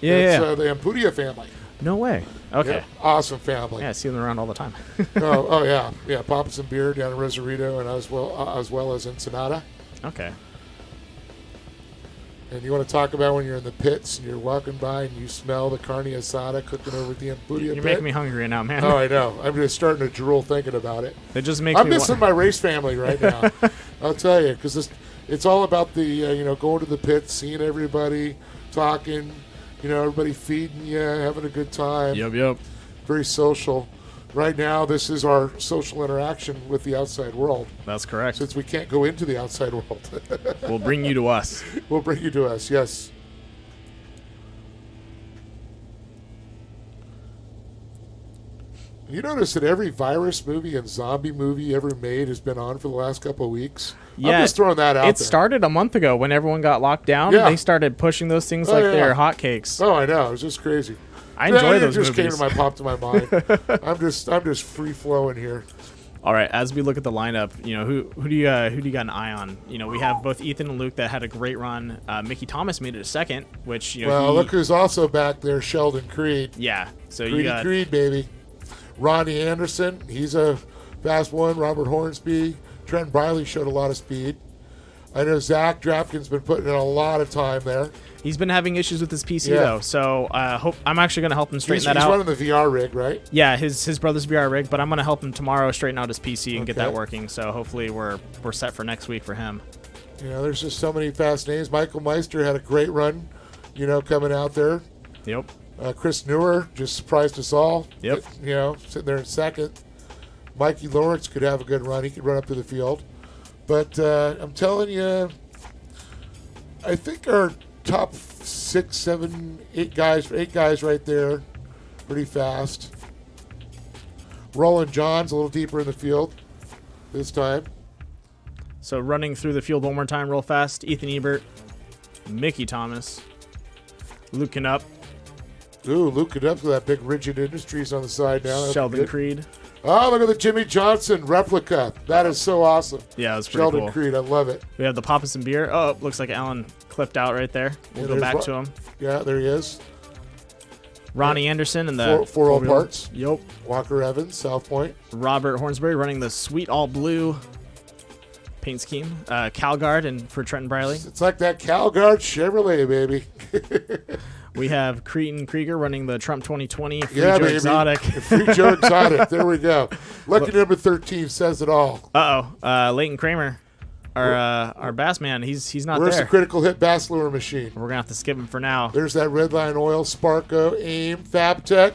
the Ampudia family. No way. Okay. Yeah, awesome family. Yeah, I see them around all the time. oh yeah. Papas and Beer down in Rosarito and as well as Ensenada. Okay. And you want to talk about when you're in the pits and you're walking by and you smell the carne asada cooking over the Ampudia You're pit? making me hungry now, man. Oh, I know. I'm just starting to drool thinking about it. It just makes I'm me missing my race family right now. I'll tell you, because it's all about the going to the pits, seeing everybody, talking, everybody feeding you, having a good time. Yep. Very social. Right now, this is our social interaction with the outside world. That's correct. Since we can't go into the outside world. We'll bring you to us. We'll bring you to us, yes. You notice that every virus movie and zombie movie ever made has been on for the last couple of weeks? Yeah, I'm just throwing that out there. It started a month ago when everyone got locked down. Yeah. They started pushing those things like they were hotcakes. Oh, I know. It was just crazy. I enjoy those movies. It movies. just popped to my mind. I'm just free flowing here. All right, as we look at the lineup, who do you got an eye on? We have both Ethan and Luke that had a great run. Mickey Thomas made it a second, which look who's also back there, Sheldon Creed. Yeah, so Creedy you got Creed, baby. Ronnie Anderson, he's a fast one. Robert Hornsby, Trent Briley showed a lot of speed. I know Zach Drapkin's been putting in a lot of time there. He's been having issues with his PC though, so I'm actually going to help him straighten that out. He's running the VR rig, right? Yeah, his brother's VR rig, but I'm going to help him tomorrow straighten out his PC and get that working. So hopefully we're set for next week for him. There's just so many fast names. Michael Meister had a great run, coming out there. Yep. Chris Newer just surprised us all. Yep. Sitting there in second. Mikey Lawrence could have a good run. He could run up to the field. But I'm telling you, I think our top 6, 7, 8 guys right there, pretty fast. Roland John's a little deeper in the field this time. So running through the field one more time real fast. Ethan Ebert, Mickey Thomas, Luke Knupp. Ooh, Luke Knupp's with that big Rigid Industries on the side now. That's Sheldon good. Creed. Oh, look at the Jimmy Johnson replica. That is so awesome. Yeah, that's pretty Sheldon cool. Creed, I love it. We have the Papas and Beer. Oh, looks like Alan clipped out right there. We'll go back to him. Yeah, there he is. Ronnie Anderson and the 4 parts. Yep. Walker Evans, South Point. Robert Hornsberry running the sweet all blue paint scheme. CalGuard and for Trenton Briley. It's like that CalGuard Chevrolet, baby. We have Cretan Krieger running the Trump 2020 Free Joe Joe Exotic. Free Joe Exotic. There we go. Lucky number 13 says it all. Leighton Kramer, our bass man. He's not Where's there. the critical hit bass lure machine? We're gonna have to skip him for now. There's that Redline Oil, Sparco, AIM, FabTech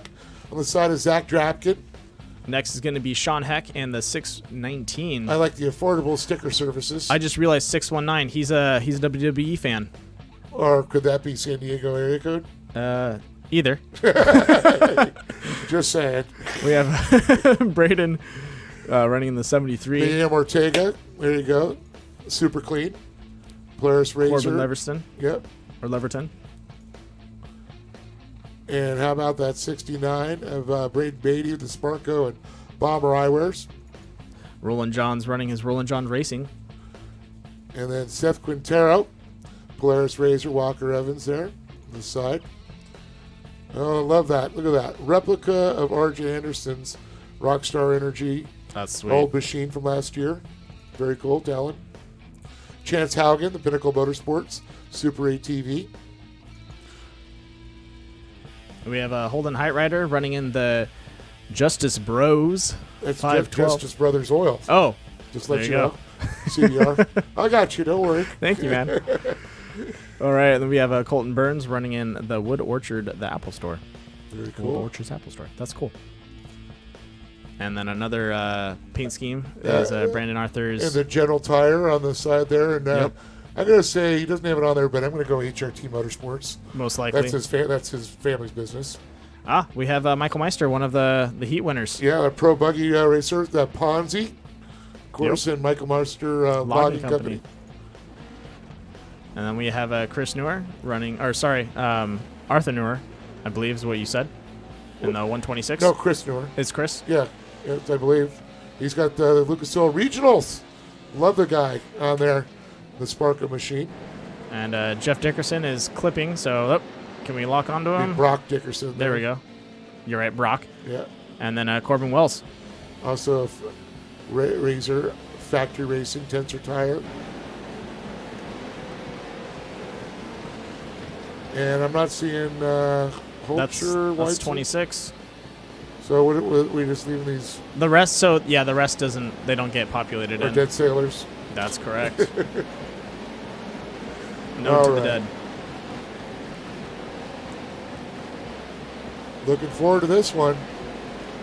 on the side of Zach Drapkin. Next is going to be Sean Heck and the 619. I like the affordable sticker services. I just realized 619. He's a WWE fan. Or could that be San Diego area code? Either. Just saying. We have Braden running in the 73. Liam Ortega. There you go. Super clean. Polaris Razor. Corbin Leverston. Yep. Or Leverton. And how about that 69 of Braden Beatty with the Sparco and Bomber Eyewears. Roland John's running his Roland John Racing. And then Seth Quintero. Polaris Razor, Walker Evans there on the side. Oh, I love that. Look at that. Replica of R.J. Anderson's Rockstar Energy That's sweet. Old machine from last year. Very cool, talent. Chance Haugen, the Pinnacle Motorsports Super ATV. We have a Holden Height Rider running in the Justice Bros. That's 512. Justice Brothers Oil. Oh, just let there you you know. CBR. I got you. Don't worry. Thank you, man. All right, and then we have Colton Burns running in the Wood Orchard, the Apple Store. Very Wood cool. Orchard's Apple Store. That's cool. And then another paint scheme is Brandon Arthur's. And the General Tire on the side there. And Yep. I'm going to say, he doesn't have it on there, but I'm going to go HRT Motorsports. Most likely. That's his family's business. We have Michael Meister, one of the heat winners. Yeah, a pro buggy racer, the Ponzi. Of course, and Michael Meister Logging Company. And then we have Chris Newer running, Arthur Newer, I believe is what you said, in the 126. No, Chris Newer. It's Chris? Yeah, yes, I believe. He's got the Lucas Oil Regionals. Love the guy on there, the Sparker machine. And Jeff Dickerson is clipping, so can we lock onto him? Brock Dickerson. There we go. You're right, Brock. Yeah. And then Corbin Wells. Also, Razor Factory Racing, Tensor Tire. And I'm not seeing Holcher. That's 26. So we just leaving these. The rest, the rest doesn't. They don't get populated or in. Dead Sailors. That's correct. No All to the right. dead. Looking forward to this one.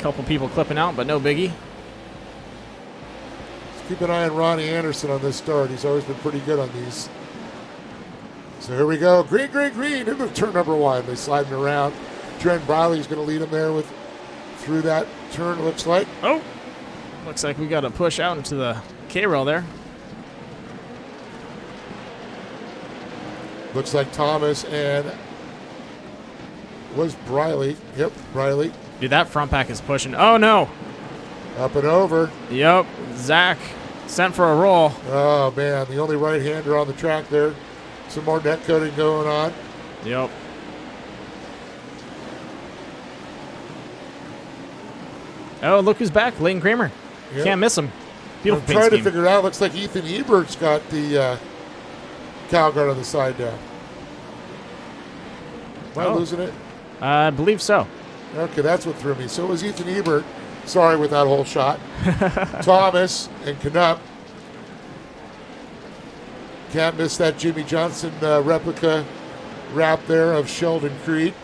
Couple people clipping out, but no biggie. Let's keep an eye on Ronnie Anderson on this start. He's always been pretty good on these. So here we go. Green, green, green into turn number 1. They sliding around. Trent Briley's going to lead them there through that turn, it looks like. Oh, looks like we got to push out into the K-rail there. Looks like Thomas and was Briley. Yep, Briley. Dude, that front pack is pushing. Oh, no. Up and over. Yep, Zach sent for a roll. Oh, man, the only right-hander on the track there. Some more net coating going on. Yep. Oh, look who's back. Layton Kramer. Yep. Can't miss him. Beautiful I'm paint trying scheme. to figure it out. Looks like Ethan Ebert's got the cow guard on the side now. Am I losing it? I believe so. Okay, that's what threw me. So it was Ethan Ebert. Sorry with that whole shot. Thomas and Knupp. Can't miss that Jimmy Johnson replica wrap there of Sheldon Creed.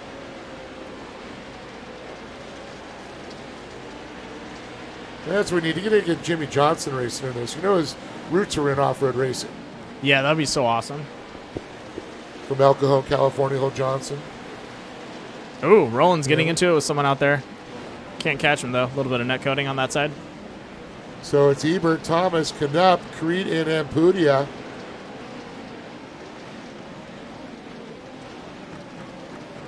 That's what we need to get Jimmy Johnson racing in this. You know his roots are in off-road racing. Yeah, that'd be so awesome. From El Cajon, California, Hill Johnson. Ooh, Roland's getting into it with someone out there. Can't catch him, though. A little bit of net coating on that side. So it's Ebert, Thomas, Knupp, Creed, and Ampudia.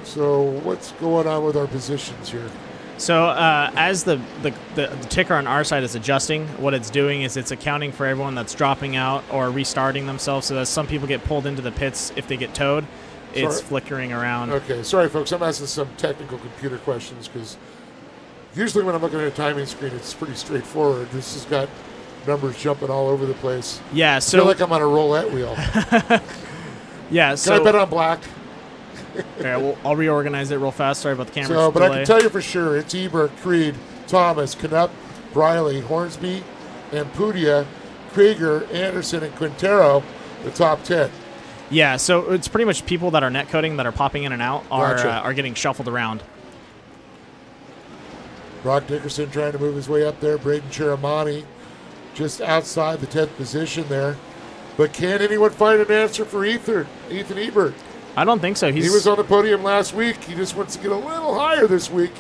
So what's going on with our positions here? So as the ticker on our side is adjusting, what it's doing is it's accounting for everyone that's dropping out or restarting themselves. So that some people get pulled into the pits if they get towed. It's Sorry. flickering around. Okay, sorry, folks. I'm asking some technical computer questions because usually when I'm looking at a timing screen, it's pretty straightforward. This has got numbers jumping all over the place. Yeah, I so feel like I'm on a roulette wheel. yeah, Can I bet on black? Okay, I'll reorganize it real fast. Sorry about the camera So, but delay. I can tell you for sure, it's Ebert, Creed, Thomas, Knupp, Briley, Hornsby, Ampudia, Krieger, Anderson, and Quintero, the top 10. Yeah, so it's pretty much people that are net coding that are popping in and out Gotcha. are getting shuffled around. Brock Dickerson trying to move his way up there. Braden Chiramani just outside the 10th position there. But can anyone find an answer for Ethan Ebert? I don't think so. He was on the podium last week. He just wants to get a little higher this week.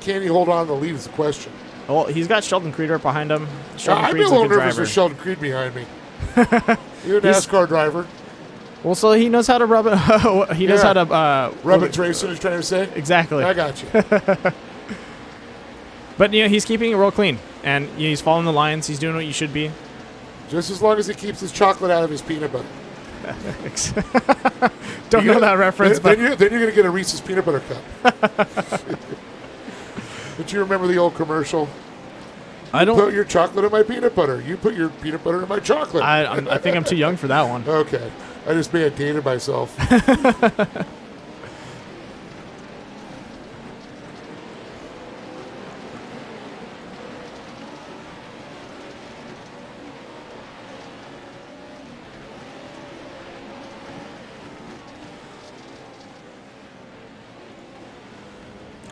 Can he hold on to the lead is the question. Well, he's got Sheldon Creed right behind him. Sheldon I'd be a Creed's little good nervous driver. with Sheldon Creed behind me. You're a NASCAR driver. Well, so he knows how to rub it. He knows how to rub it. Tracing is trying to say. Exactly. I got you. But he's keeping it real clean, and he's following the lines. He's doing what you should be. Just as long as he keeps his chocolate out of his peanut butter. Don't know that reference, then you're going to get a Reese's peanut butter cup. But you remember the old commercial? I don't put your chocolate in my peanut butter. You put your peanut butter in my chocolate. I think I'm too young for that one. Okay. I just may have dated myself.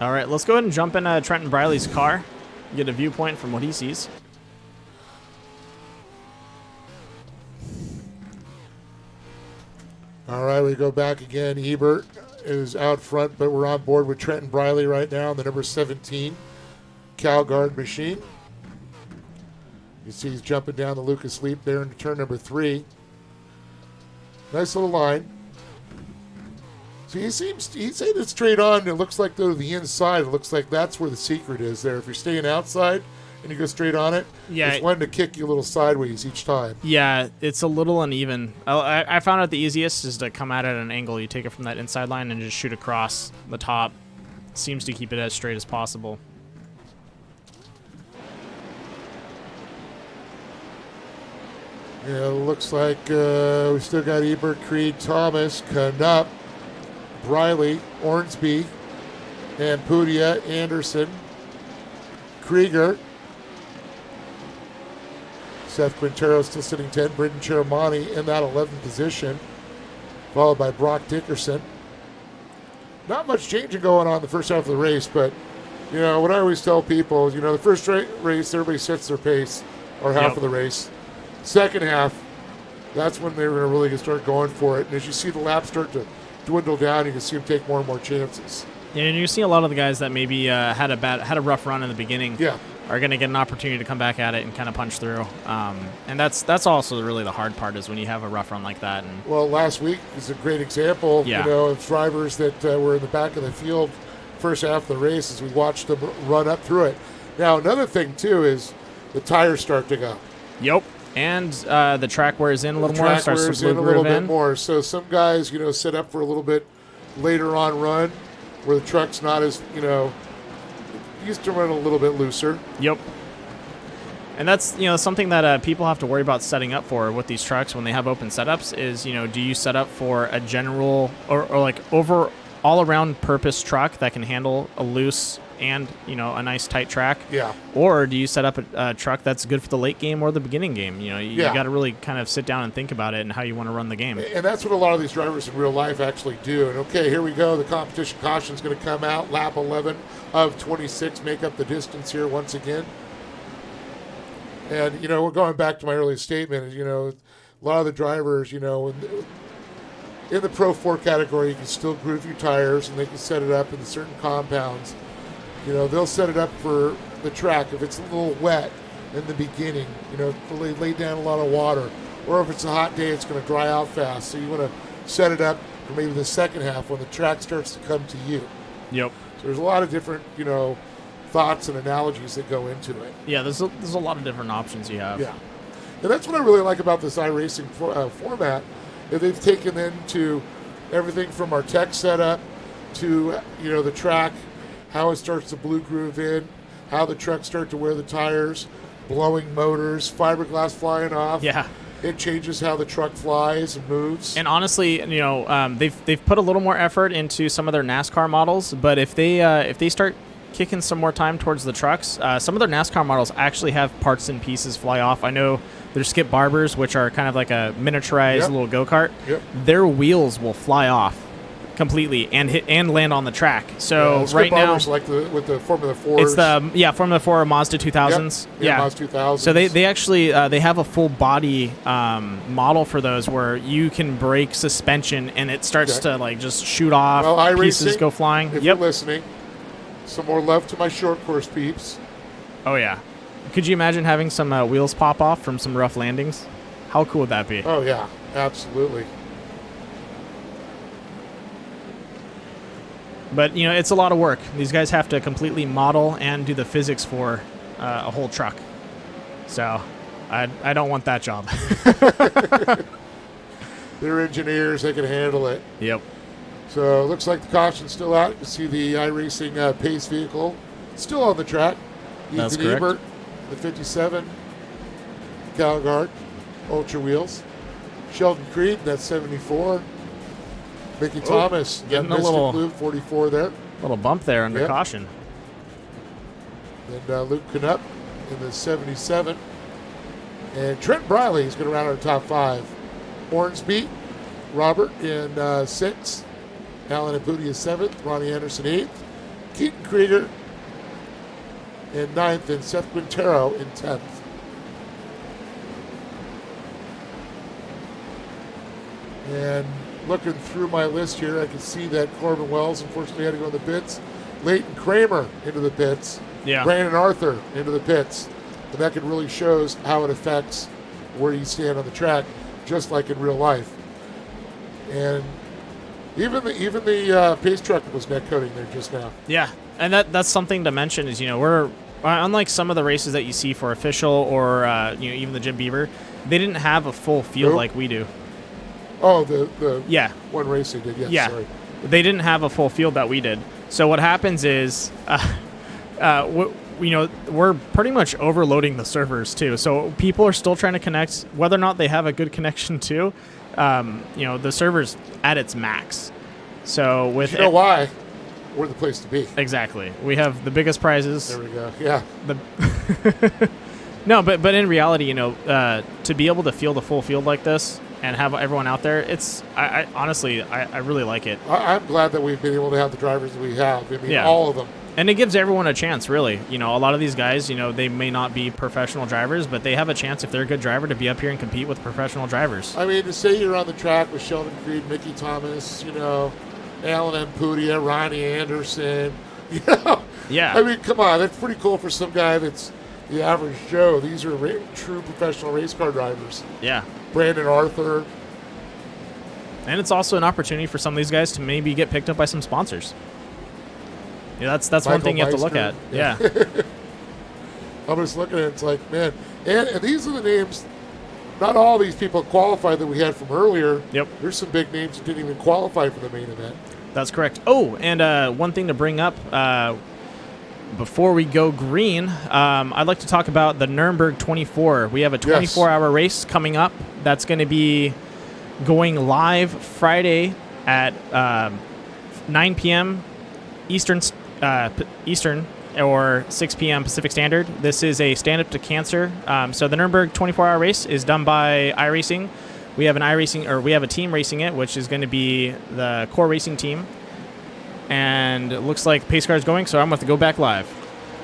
All right, let's go ahead and jump in Trenton Briley's car, get a viewpoint from what he sees. All right, we go back again. Ebert is out front, but we're on board with Trenton Briley right now in the number 17 Calguard machine. You see he's jumping down the Lucas Leap there into turn number 3. Nice little line. So he's saying it straight on. It looks like though to the inside, it looks like that's where the secret is there. If you're staying outside and you go straight on it, it's one to kick you a little sideways each time. Yeah, it's a little uneven. I found out the easiest is to come at it at an angle. You take it from that inside line and just shoot across the top. Seems to keep it as straight as possible. Yeah, looks like we still got Ebert, Creed, Thomas, Knupp, Briley, Ornsby, Ampudia, Anderson, Krieger, Seth Quintero still sitting 10, Britton Cheramani in that 11th position, followed by Brock Dickerson. Not much changing going on in the first half of the race, but, you know, what I always tell people is, you know, the first race, everybody sets their pace, or half of the race. Second half, that's when they're going to really start going for it. And as you see the laps start to dwindle down, you can see them take more and more chances. Yeah, and you see a lot of the guys that maybe had a rough run in the beginning. Yeah. Are going to get an opportunity to come back at it and kind of punch through. And that's also really the hard part is when you have a rough run like that. And well, last week is a great example, you know, of drivers that were in the back of the field first half of the race as we watched them run up through it. Now, another thing, too, is the tires start to go. Yep. And the track wears in a little more. Starts to in a little bit more. So some guys, you know, set up for a little bit later on run where the truck's not as, you know, used to run a little bit looser. Yep. And that's, you know, something that people have to worry about setting up for with these trucks when they have open setups is, you know, do you set up for a general or like over all around purpose truck that can handle a loose and, you know, a nice tight track? Yeah. Or do you set up a truck that's good for the late game or the beginning game? You know, you got to really kind of sit down and think about it and how you want to run the game. And that's what a lot of these drivers in real life actually do. And okay, here we go. The competition caution is going to come out. Lap 11 of 26 make up the distance here once again. And, you know, we're going back to my earlier statement. You know, a lot of the drivers, you know, in the Pro 4 category, you can still groove your tires and they can set it up in certain compounds. You know, they'll set it up for the track if it's a little wet in the beginning. You know, they lay down a lot of water. Or if it's a hot day, it's going to dry out fast. So you want to set it up for maybe the second half when the track starts to come to you. Yep. So there's a lot of different, you know, thoughts and analogies that go into it. Yeah, there's a lot of different options you have. Yeah. And that's what I really like about this iRacing format. That they've taken into everything from our tech setup to, you know, the track, how it starts to blue groove in, how the trucks start to wear the tires, blowing motors, fiberglass flying off. Yeah. It changes how the truck flies and moves. And honestly, you know, they've put a little more effort into some of their NASCAR models, but if they start kicking some more time towards the trucks, some of their NASCAR models actually have parts and pieces fly off. I know there's Skip Barbers, which are kind of like a miniaturized little go-kart. Yep. Their wheels will fly off completely and hit and land on the track. So right now, like with the Formula 4s. It's the Formula 4 Mazda 2000s. Yep. Yeah, Mazda 2000s. So they actually they have a full body model for those where you can brake suspension and it starts to like just shoot off. Well, pieces go flying. If you're listening, some more love to my short course peeps. Oh yeah. Could you imagine having some wheels pop off from some rough landings? How cool would that be? Oh yeah, absolutely. But, you know, it's a lot of work. These guys have to completely model and do the physics for a whole truck. So I don't want that job. They're engineers. They can handle it. Yep. So it looks like the caution's still out. You can see the iRacing pace vehicle still on the track. That's Ethan correct. Ebert the 57, Calgard, Ultra Wheels. Sheldon Creed, that's 74. Mickey Thomas, getting a Mystic little Loop, 44 there. Little bump there under caution. And Luke Knupp in the 77. And Trent Briley is going to round out our top 5. Ornsby, Robert in 6. Alan Aputi is 7th. Ronnie Anderson 8th. Keaton Krieger in 9th. And Seth Quintero in 10th. And looking through my list here, I can see that Corbin Wells unfortunately had to go in the pits. Leighton Kramer into the pits. Yeah. Brandon Arthur into the pits. And that can really shows how it affects where you stand on the track, just like in real life. And even the pace truck was net coating there just now. Yeah, and that's something to mention is, we're unlike some of the races that you see for official or even the Jim Beaver, they didn't have a full field like we do. Oh, the yeah, one race they did. Yes, yeah, sorry. They didn't have a full field that we did. So what happens is, we're pretty much overloading the servers too. So people are still trying to connect, whether or not they have a good connection too. The server's at its max. So with you know why? We're the place to be. Exactly. We have the biggest prizes. There we go. Yeah. No, but in reality, to be able to field a full field like this and have everyone out there, I honestly really like it. I'm glad that we've been able to have the drivers that we have. I mean, Yeah. all of them. And it gives everyone a chance, really. A lot of these guys, they may not be professional drivers, but they have a chance, if they're a good driver, to be up here and compete with professional drivers. I mean, to say you're on the track with Sheldon Creed, Mickey Thomas, Alan Ampudia, Ronnie Anderson, Yeah. I mean, come on, that's pretty cool for some guy that's the average Joe. These are true professional race car drivers. Yeah. Brandon Arthur. And it's also an opportunity for some of these guys to maybe get picked up by some sponsors. Yeah, that's one thing you have to look at. Yeah. I'm just looking at it, it's like, man. And these are the names, not all these people qualified that we had from earlier. Yep. There's some big names that didn't even qualify for the main event. That's correct. Oh, and one thing to bring up before we go green, I'd like to talk about the Nuremberg 24. We have a 24-hour race coming up that's going to be going live Friday at 9 p.m. Eastern or 6 p.m. Pacific Standard. This is a stand-up to cancer. So the Nuremberg 24-hour race is done by iRacing. We have we have a team racing it, which is going to be the core racing team. And it looks like pace car is going, so I'm going to go back live.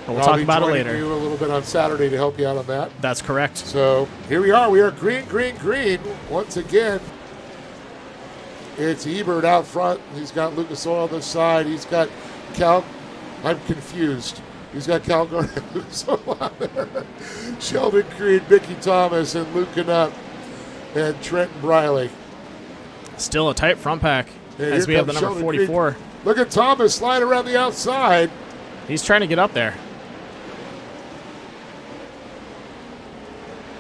But we'll talk about it later. I'll be joining you a little bit on Saturday to help you out on that. That's correct. So here we are. We are green, green, green once again. It's Ebert out front. He's got Lucas Oil on the side. He's got I'm confused. He's got Cal Gardner and Lucas Oil on there. Sheldon Creed, Mickey Thomas, and Luke Knupp, and Trenton Briley. Still a tight front pack as we have the number Sheldon 44. Creed. Look at Thomas slide around the outside. He's trying to get up there.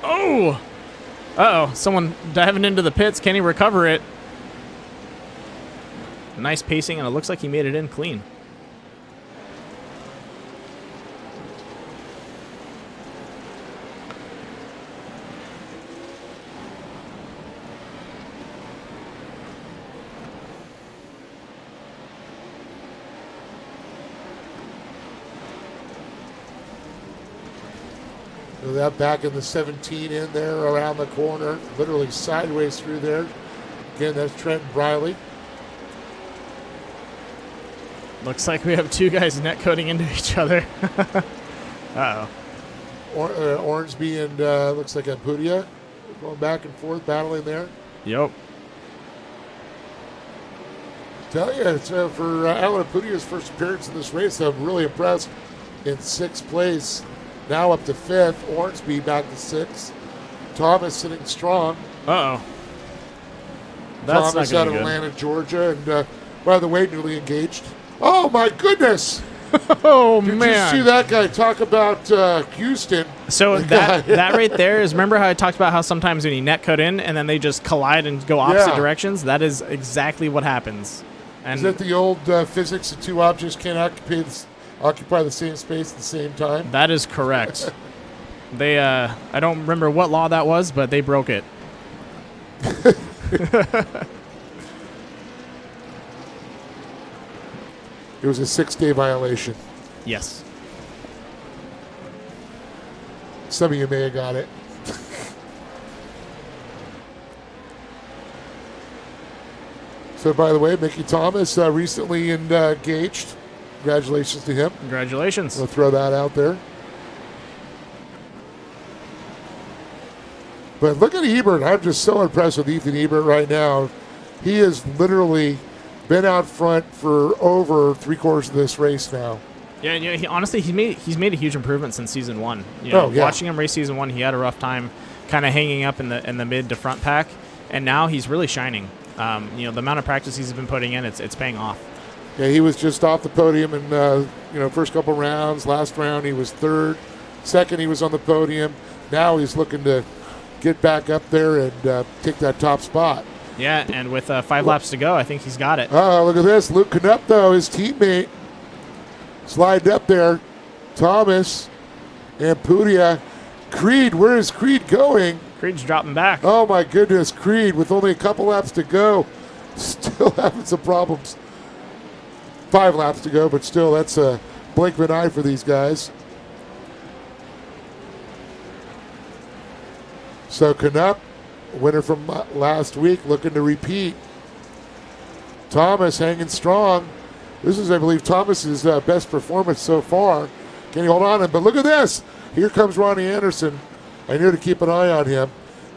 Oh! Uh-oh. Someone diving into the pits. Can he recover it? Nice pacing, and it looks like he made it in clean. So that back in the 17 in there around the corner, literally sideways through there. Again, that's Trenton Briley. Looks like we have two guys net coding into each other. Uh-oh. Ormsby and looks like Ampudia going back and forth, battling there. Yep. Tell you, it's for Alan Apudia's first appearance in this race, I'm really impressed. In 6th place, now up to 5th. Ormsby back to 6th. Thomas sitting strong. Uh-oh. That's Thomas not out of good. Atlanta, Georgia, and by the way, newly engaged. Oh my goodness! Oh Did man! you see that guy talk about Houston? So that right there is, remember how I talked about how sometimes when you net code in and then they just collide and go opposite directions? That is exactly what happens. And is that the old physics that two objects can't occupy the same space at the same time? That is correct. They I don't remember what law that was, but they broke it. It was a 6-day violation. Yes. Some of you may have got it. So, by the way, Mickey Thomas recently engaged. Congratulations to him. Congratulations. We'll throw that out there. But look at Ebert. I'm just so impressed with Ethan Ebert right now. He has literally been out front for over 3/4 of this race now. Yeah, honestly, he's made a huge improvement since season 1. You know, watching him race season 1, he had a rough time kind of hanging up in the mid to front pack, and now he's really shining. The amount of practice he's been putting in, it's paying off. Yeah, he was just off the podium in first couple rounds. Last round he was third. Second he was on the podium. Now he's looking to get back up there and take that top spot. Yeah, and with 5 laps to go, I think he's got it. Oh, look at this. Luke Knupp, though, his teammate, sliding up there. Thomas and Pudia. Creed, where is Creed going? Creed's dropping back. Oh, my goodness. Creed, with only a couple laps to go, still having some problems. 5 laps to go, but still, that's a blink of an eye for these guys. So Knupp, winner from last week, looking to repeat. Thomas hanging strong. This is, I believe, Thomas's best performance so far. Can he hold on? But look at this. Here comes Ronnie Anderson. I knew to keep an eye on him.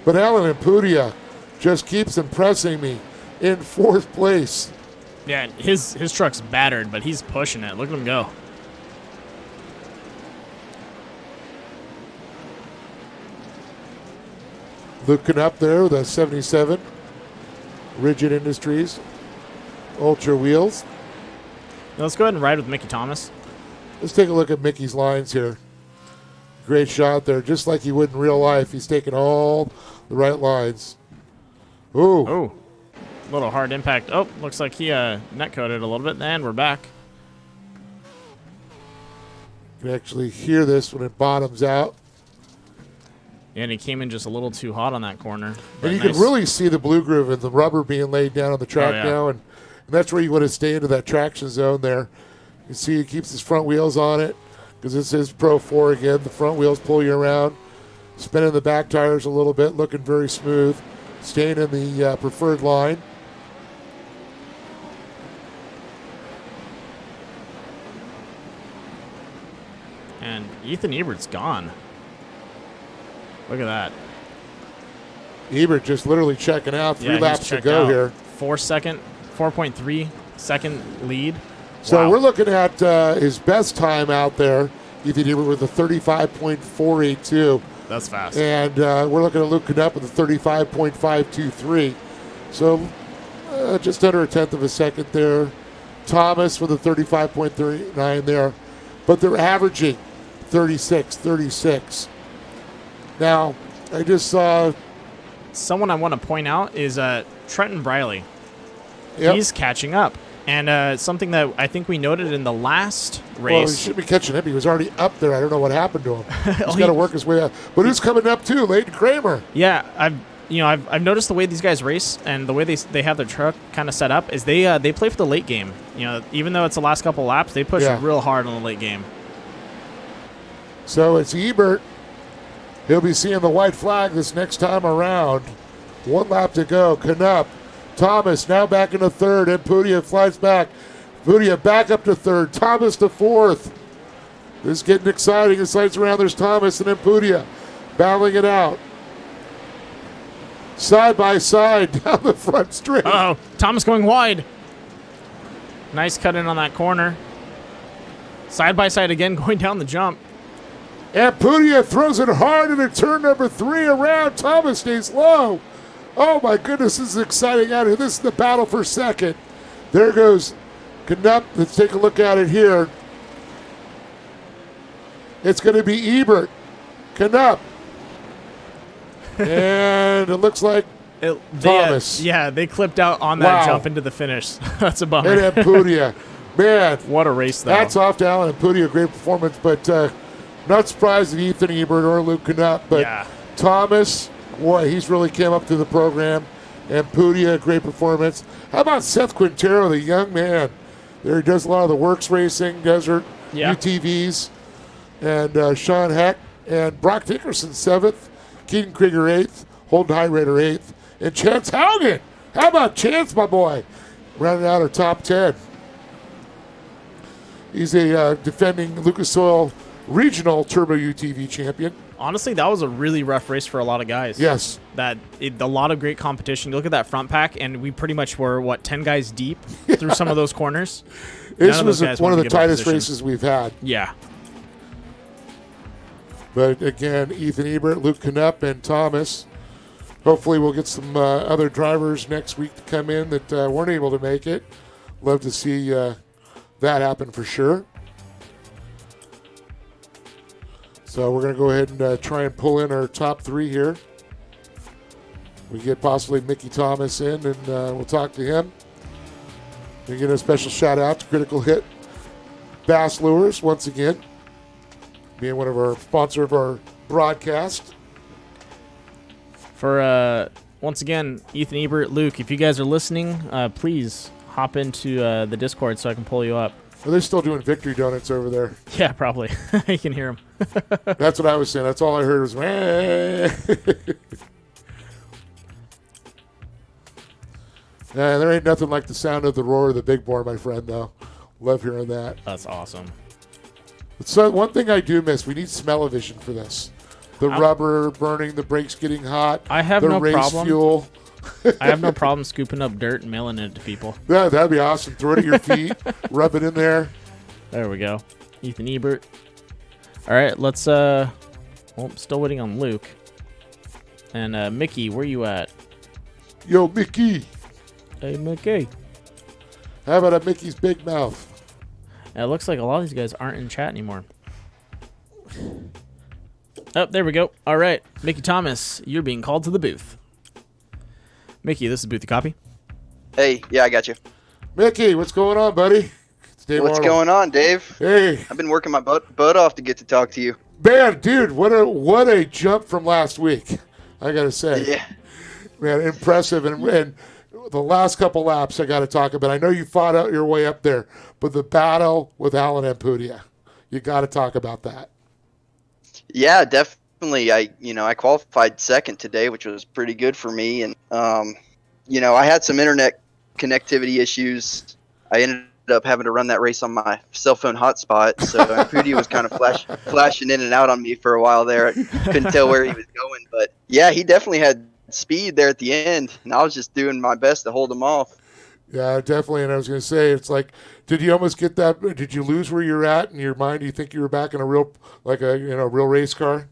But Alan Impudia just keeps impressing me in 4th place. Yeah, his truck's battered, but he's pushing it. Look at him go. Luke up there with a 77. Rigid Industries. Ultra wheels. Now let's go ahead and ride with Mickey Thomas. Let's take a look at Mickey's lines here. Great shot there, just like he would in real life. He's taking all the right lines. Ooh. Oh, little hard impact. Oh, looks like he net coated a little bit, and we're back. You can actually hear this when it bottoms out. And he came in just a little too hot on that corner. And you can really see the blue groove and the rubber being laid down on the track now, and that's where you want to stay into that traction zone there. You see he keeps his front wheels on it because this is Pro 4 again. The front wheels pull you around, spinning the back tires a little bit, looking very smooth, staying in the preferred line. And Ethan Ebert's gone. Look at that. Ebert just literally checking out. 3 laps to go here. 4.3 second lead. So we're looking at his best time out there, Ethan Ebert, with a 35.482. That's fast. And we're looking at Luke Knupp with a 35.523. So just under a tenth of a second there. Thomas with a 35.39 there. But they're averaging 36. Now, I just saw... Someone I want to point out is Trenton Briley. Yep. He's catching up. And something that I think we noted in the last race. Well, he shouldn't be catching up. He was already up there. I don't know what happened to him. He's got to work his way up. But who's coming up too? Leighton Kramer. Yeah, I've noticed the way these guys race and the way they have their truck kind of set up is they play for the late game. You know, even though it's the last couple laps, they push real hard on the late game. So it's Ebert. He'll be seeing the white flag this next time around. 1 lap to go. Knupp. Thomas now back into 3rd, and Pudia flies back. Pudia back up to 3rd. Thomas to 4th. This is getting exciting. It slides around. There's Thomas and then Pudia battling it out. Side by side down the front straight. Uh-oh. Thomas going wide. Nice cut in on that corner. Side by side again going down the jump. And Pudia throws it hard into turn number 3 around. Thomas stays low. Oh, my goodness, this is exciting out here. This is the battle for second. There goes Knupp. Let's take a look at it here. It's going to be Ebert. Knupp. And it looks like Thomas. They clipped out on that jump into the finish. That's a bummer. And Pudia. Man. What a race, though. Hats off to Alan and Pudia. Great performance. But Not surprised at Ethan Ebert or Luke Knupp, but Yeah. Thomas, boy, he's really came up through the program. And Pudia, great performance. How about Seth Quintero, the young man? There he does a lot of the works racing, desert, Yeah. UTVs. And Sean Heck and Brock Dickerson, 7th. Keaton Krieger, 8th. Holden Highrader, 8th. And Chance Haugen. How about Chance, my boy? Rounding out our top 10. He's a defending Lucas Oil Regional Turbo UTV champion. Honestly, that was a really rough race for a lot of guys. Yes. A lot of great competition. You look at that front pack, and we pretty much were, 10 guys deep through some of those corners? This was one of the tightest races we've had. Yeah. But again, Ethan Ebert, Luke Knupp, and Thomas. Hopefully we'll get some other drivers next week to come in that weren't able to make it. Love to see that happen for sure. So we're going to go ahead and try and pull in our top 3 here. We get possibly Mickey Thomas in, and we'll talk to him. We get a special shout out to Critical Hit Bass Lures once again, being one of our sponsor of our broadcast. For once again, Ethan Ebert, Luke, if you guys are listening, please hop into the Discord so I can pull you up. Are they still doing victory donuts over there? Yeah, probably. You can hear them. That's what I was saying. That's all I heard was, Yeah, there ain't nothing like the sound of the roar of the big bore, my friend, though. Love hearing that. That's awesome. So one thing I do miss, we need smell-o-vision for this. The rubber burning, the brakes getting hot. I have the no race problem. Fuel. I have no problem scooping up dirt and mailing it to people. Yeah, that'd be awesome. Throw it at your feet, rub it in there. There we go. Ethan Ebert. All right, let's still waiting on Luke. And Mickey, where you at? Yo, Mickey. Hey, Mickey. How about a Mickey's big mouth? It looks like a lot of these guys aren't in chat anymore. Oh, there we go. All right, Mickey Thomas, you're being called to the booth. Mickey, this is Booth. You copy? Hey, yeah, I got you. Mickey, what's going on, buddy? It's Dave What's Arnold. going on, Dave? Hey. I've been working my butt off to get to talk to you. Man, dude, what a jump from last week, I got to say. Yeah. Man, impressive. And the last couple laps I got to talk about. I know you fought out your way up there, but the battle with Alan Ampudia, you got to talk about that. Yeah, definitely. I qualified second today, which was pretty good for me. And, I had some internet connectivity issues. I ended up having to run that race on my cell phone hotspot. So Ampudia was kind of flashing in and out on me for a while there. I couldn't tell where he was going. But, yeah, he definitely had speed there at the end. And I was just doing my best to hold him off. Yeah, definitely. And I was going to say, it's like, did you almost get that? Did you lose where you're at in your mind? Do you think you were back in a real race car?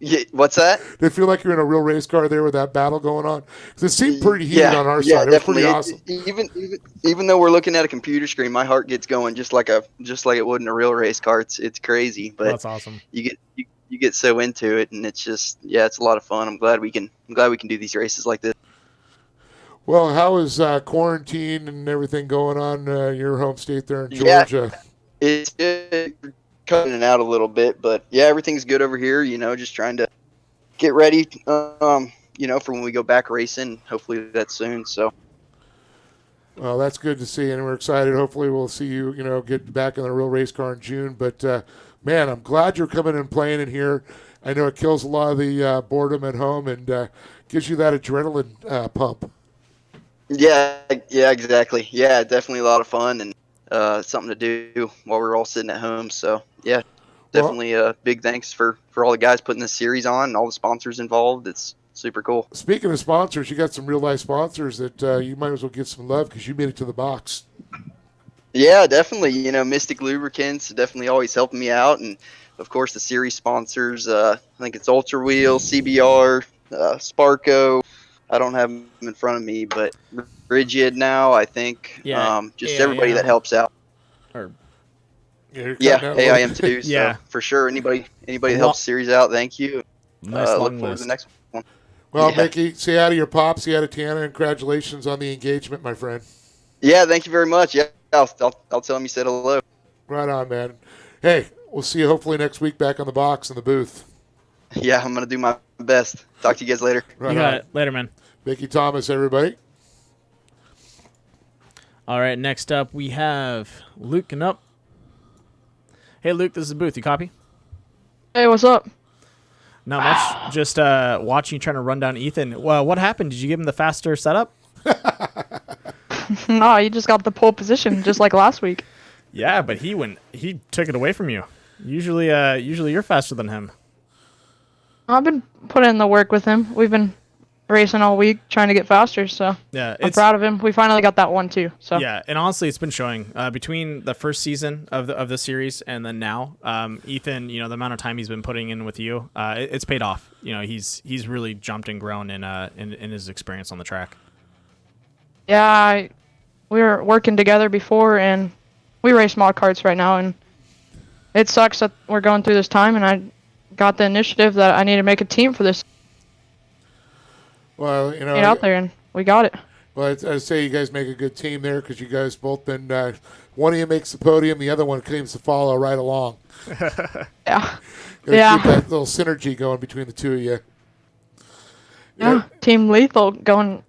Yeah, what's that? Did it feel like you're in a real race car there with that battle going on? Because it seemed pretty heated on our side. It was pretty awesome. Even though we're looking at a computer screen, my heart gets going just like it would in a real race car. It's crazy, but that's awesome. You get so into it, and it's just it's a lot of fun. I'm glad we can do these races like this. Well, how is quarantine and everything going on your home state there in Georgia? Yeah, it's cutting it out a little bit, but yeah, everything's good over here. Just trying to get ready, for when we go back racing. Hopefully that's soon. So. Well, that's good to see, and we're excited. Hopefully we'll see you, get back in the real race car in June. But, man, I'm glad you're coming and playing in here. I know it kills a lot of the boredom at home and gives you that adrenaline pump. Yeah, exactly. Yeah, definitely a lot of fun and something to do while we're all sitting at home. So, yeah, definitely big thanks for all the guys putting this series on and all the sponsors involved. It's super cool. Speaking of sponsors, you got some real-life sponsors that you might as well give some love because you made it to the box. Yeah, definitely. Mystic Lubricants definitely always helping me out. And, of course, the series sponsors, I think it's Ultra Wheel, CBR, Sparco. I don't have them in front of me, but Rigid now, I think. Yeah. Just everybody that helps out. AIM too. So yeah, for sure. Anybody that helps series out, thank you. Nice look forward to the next one. Well, Mickey, say hi to your pops, say hi to Tana, and congratulations on the engagement, my friend. Yeah, thank you very much. Yeah, I'll tell him you said hello. Right on, man. Hey, we'll see you hopefully next week back on the box in the booth. Yeah, I'm going to do my best. Talk to you guys later. Right You got on. it. Later, man. Mickey Thomas, everybody. All right, next up we have Luke Knupp. Hey, Luke, this is the booth. You copy? Hey, what's up? Not much. Just watching you trying to run down Ethan. Well, what happened? Did you give him the faster setup? No, you just got the pole position, just like last week. Yeah, but he took it away from you. Usually you're faster than him. I've been putting in the work with him. We've been racing all week trying to get faster, so Yeah, I'm proud of him. We finally got that one too. So yeah, and honestly, it's been showing between the first season of the series and then now. Ethan, the amount of time he's been putting in with you, it's paid off. He's really jumped and grown in his experience on the track. yeah, we were working together before, and we race mod carts right now, and it sucks that we're going through this time, and I got the initiative that I need to make a team for this. Well, Get out there, and we got it. Well, I'd say you guys make a good team there because you guys both been one of you makes the podium, the other one claims to follow right along. Yeah. Keep that little synergy going between the two of you. Yeah, Team Lethal going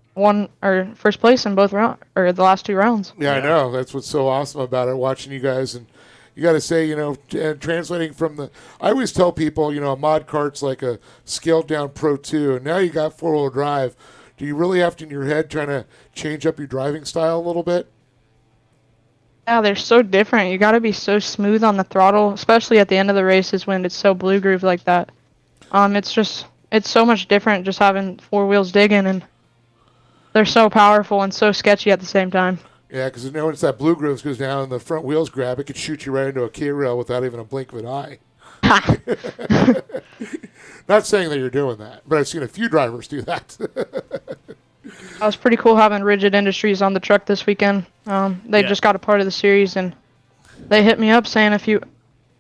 first place in both round or the last two rounds. Yeah, I know. That's what's so awesome about it, watching you guys. And you got to say, and translating from I always tell people, a mod cart's like a scaled down Pro 2, and now you got 4-wheel drive. Do you really have to, in your head, trying to change up your driving style a little bit? Yeah, they're so different. You got to be so smooth on the throttle, especially at the end of the races when it's so blue groove like that. It's so much different just having four wheels digging, and they're so powerful and so sketchy at the same time. Yeah, because once that blue grooves goes down and the front wheels grab, it could shoot you right into a K-rail without even a blink of an eye. Not saying that you're doing that, but I've seen a few drivers do that. It was pretty cool having Rigid Industries on the truck this weekend. They just got a part of the series, and they hit me up saying if you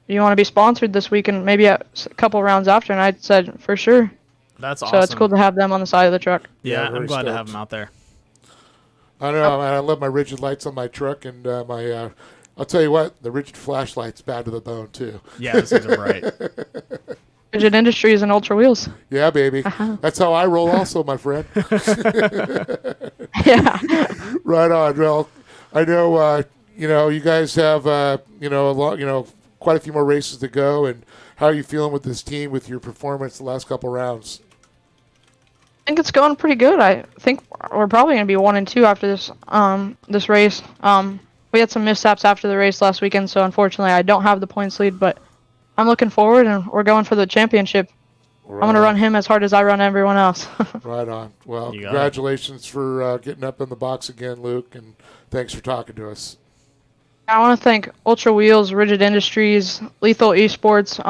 want to be sponsored this week and maybe a couple rounds after, and I said for sure. That's awesome. So it's cool to have them on the side of the truck. Yeah, I'm glad to have them out there. I know, man. I love my Rigid lights on my truck, and my. I'll tell you what, the Rigid flashlight's bad to the bone too. Yeah, those things are bright. Rigid Industries and Ultra Wheels. Yeah, baby. That's how I roll, also, my friend. Yeah. Right on. Well, I know. You guys have quite a few more races to go, and how are you feeling with this team with your performance the last couple rounds? I think it's going pretty good. I think we're probably going to be 1 and 2 after this race. We had some mishaps after the race last weekend, so unfortunately I don't have the points lead, but I'm looking forward, and we're going for the championship. Right. I'm going to run him as hard as I run everyone else. Right on. Well, congratulations for getting up in the box again, Luke, and thanks for talking to us. I want to thank Ultra Wheels, Rigid Industries, Lethal Esports,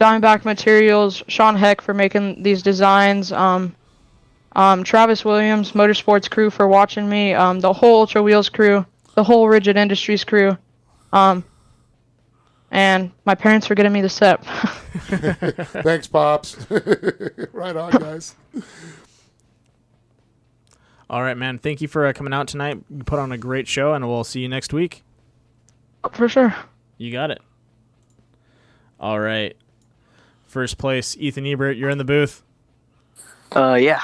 Diamondback Materials, Sean Heck for making these designs, Travis Williams, Motorsports crew for watching me, the whole Ultra Wheels crew, the whole Rigid Industries crew, and my parents for getting me the SEP. Thanks, Pops. Right on, guys. All right, man. Thank you for coming out tonight. You put on a great show, and we'll see you next week. For sure. You got it. All right. First place, Ethan Ebert. You're in the booth. Yeah.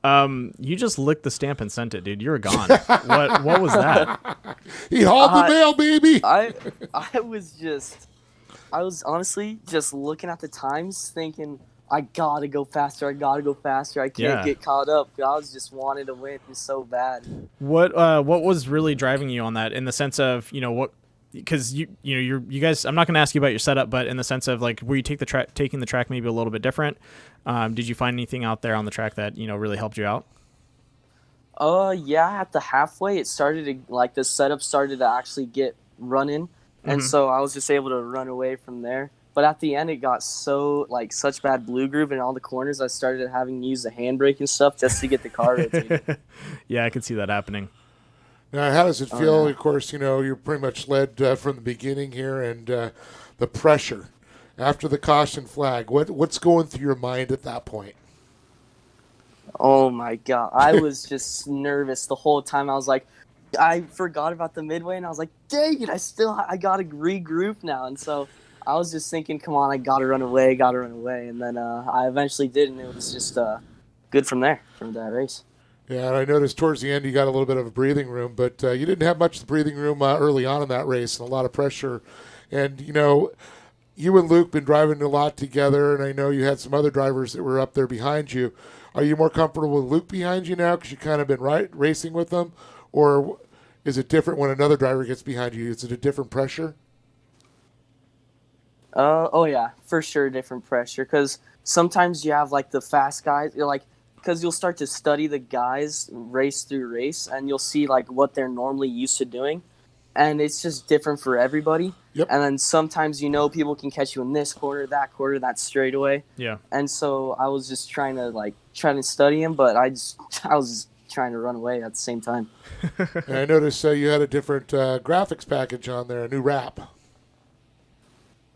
You just licked the stamp and sent it, dude. You were gone. What was that? He hauled the mail, baby. I was honestly just looking at the times, thinking I gotta go faster. I can't get caught up. I was just wanting to win so bad. What was really driving you on that? In the sense of what? Because you guys, I'm not going to ask you about your setup, but in the sense of were you taking the track maybe a little bit different? Did you find anything out there on the track that really helped you out? Yeah, at the halfway it started to, the setup started to actually get running, and so I was just able to run away from there. But at the end it got so such bad blue groove in all the corners, I started having to use the handbrake and stuff just to get the car rotated. Yeah, I could see that happening. Now, how does it feel? Of course, you're pretty much led from the beginning here, and the pressure after the caution flag. What's going through your mind at that point? Oh my God, I was just nervous the whole time. I was like, I forgot about the midway, and I was like, dang it, I got to regroup now. And so I was just thinking, come on, I got to run away. And then I eventually did, and it was just good from there, from that race. Yeah, and I noticed towards the end you got a little bit of a breathing room, but you didn't have much of the breathing room early on in that race, and a lot of pressure. And, you and Luke been driving a lot together, and I know you had some other drivers that were up there behind you. Are you more comfortable with Luke behind you now because you've kind of been racing with them? Or is it different when another driver gets behind you? Is it a different pressure? Oh yeah, for sure, different pressure. Because sometimes you have like the fast guys. You're like, because you'll start to study the guys race through race, and you'll see like what they're normally used to doing, and it's just different for everybody. Yep. And then sometimes people can catch you in this quarter, that straightaway. Yeah. And so I was just trying to study him, but I was trying to run away at the same time. And I noticed you had a different graphics package on there, a new wrap.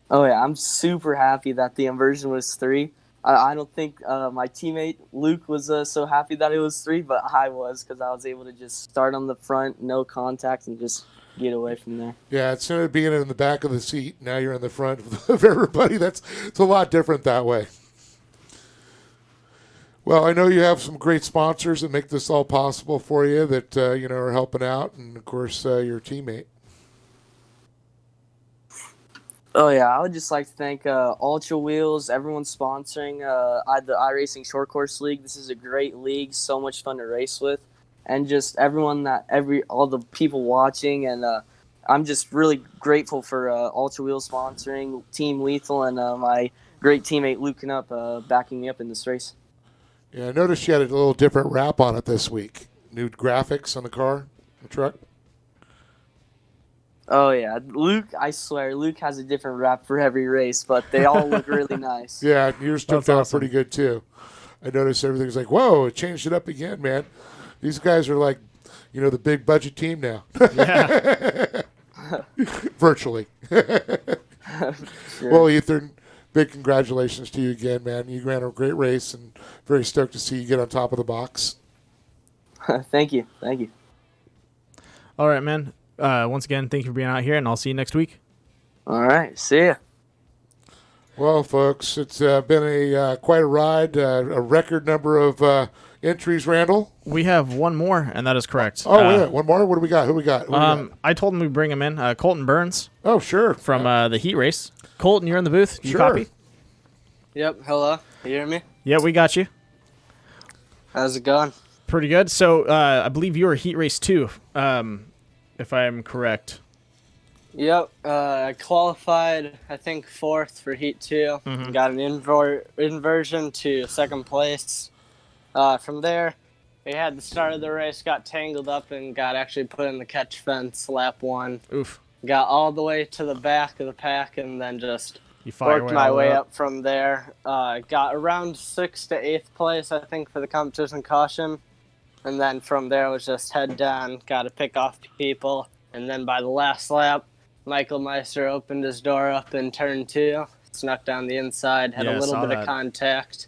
Oh yeah, I'm super happy that the inversion was 3. I don't think my teammate Luke was so happy that it was 3, but I was, because I was able to just start on the front, no contact, and just get away from there. Yeah, instead of being in the back of the seat, now you're in the front of everybody. It's a lot different that way. Well, I know you have some great sponsors that make this all possible for you that are helping out, and of course your teammate. Oh yeah, I would just like to thank Ultra Wheels, everyone sponsoring the iRacing Short Course League. This is a great league, so much fun to race with, and just everyone all the people watching, and I'm just really grateful for Ultra Wheels sponsoring, Team Lethal, and my great teammate Luke Knupp backing me up in this race. Yeah, I noticed you had a little different wrap on it this week. New graphics on the car, the truck. Oh yeah, I swear, Luke has a different wrap for every race, but they all look really nice. Yeah, yours turned out pretty good too. I noticed everything's like, whoa, it changed it up again, man. These guys are like, the big budget team now. Yeah. Virtually. Sure. Well, Ethan, big congratulations to you again, man. You ran a great race, and very stoked to see you get on top of the box. Thank you. All right, man. Once again, thank you for being out here, and I'll see you next week. All right, see ya. Well, folks, it's been quite a ride, a record number of entries, Randall. We have one more, and that is correct. Oh, yeah, one more? What do we got? Who we got? I told him we'd bring him in. Colton Burns. Oh, sure. From the heat race. Colton, you're in the booth. You copy? Yep, hello. You hear me? Yeah, we got you. How's it going? Pretty good. So I believe you were heat race 2, if I am correct. Yep, I qualified, I think, 4th for Heat 2. Mhm. Got an inversion to 2nd place. From there, we had the start of the race, got tangled up, and got actually put in the catch fence lap 1. Oof. Got all the way to the back of the pack, and then just worked worked my way up from there. Got around 6th to 8th place, I think, for the competition caution. And then from there was just head down, got to pick off people. And then by the last lap, Michael Meister opened his door up in turn 2, snuck down the inside, had a little bit of contact,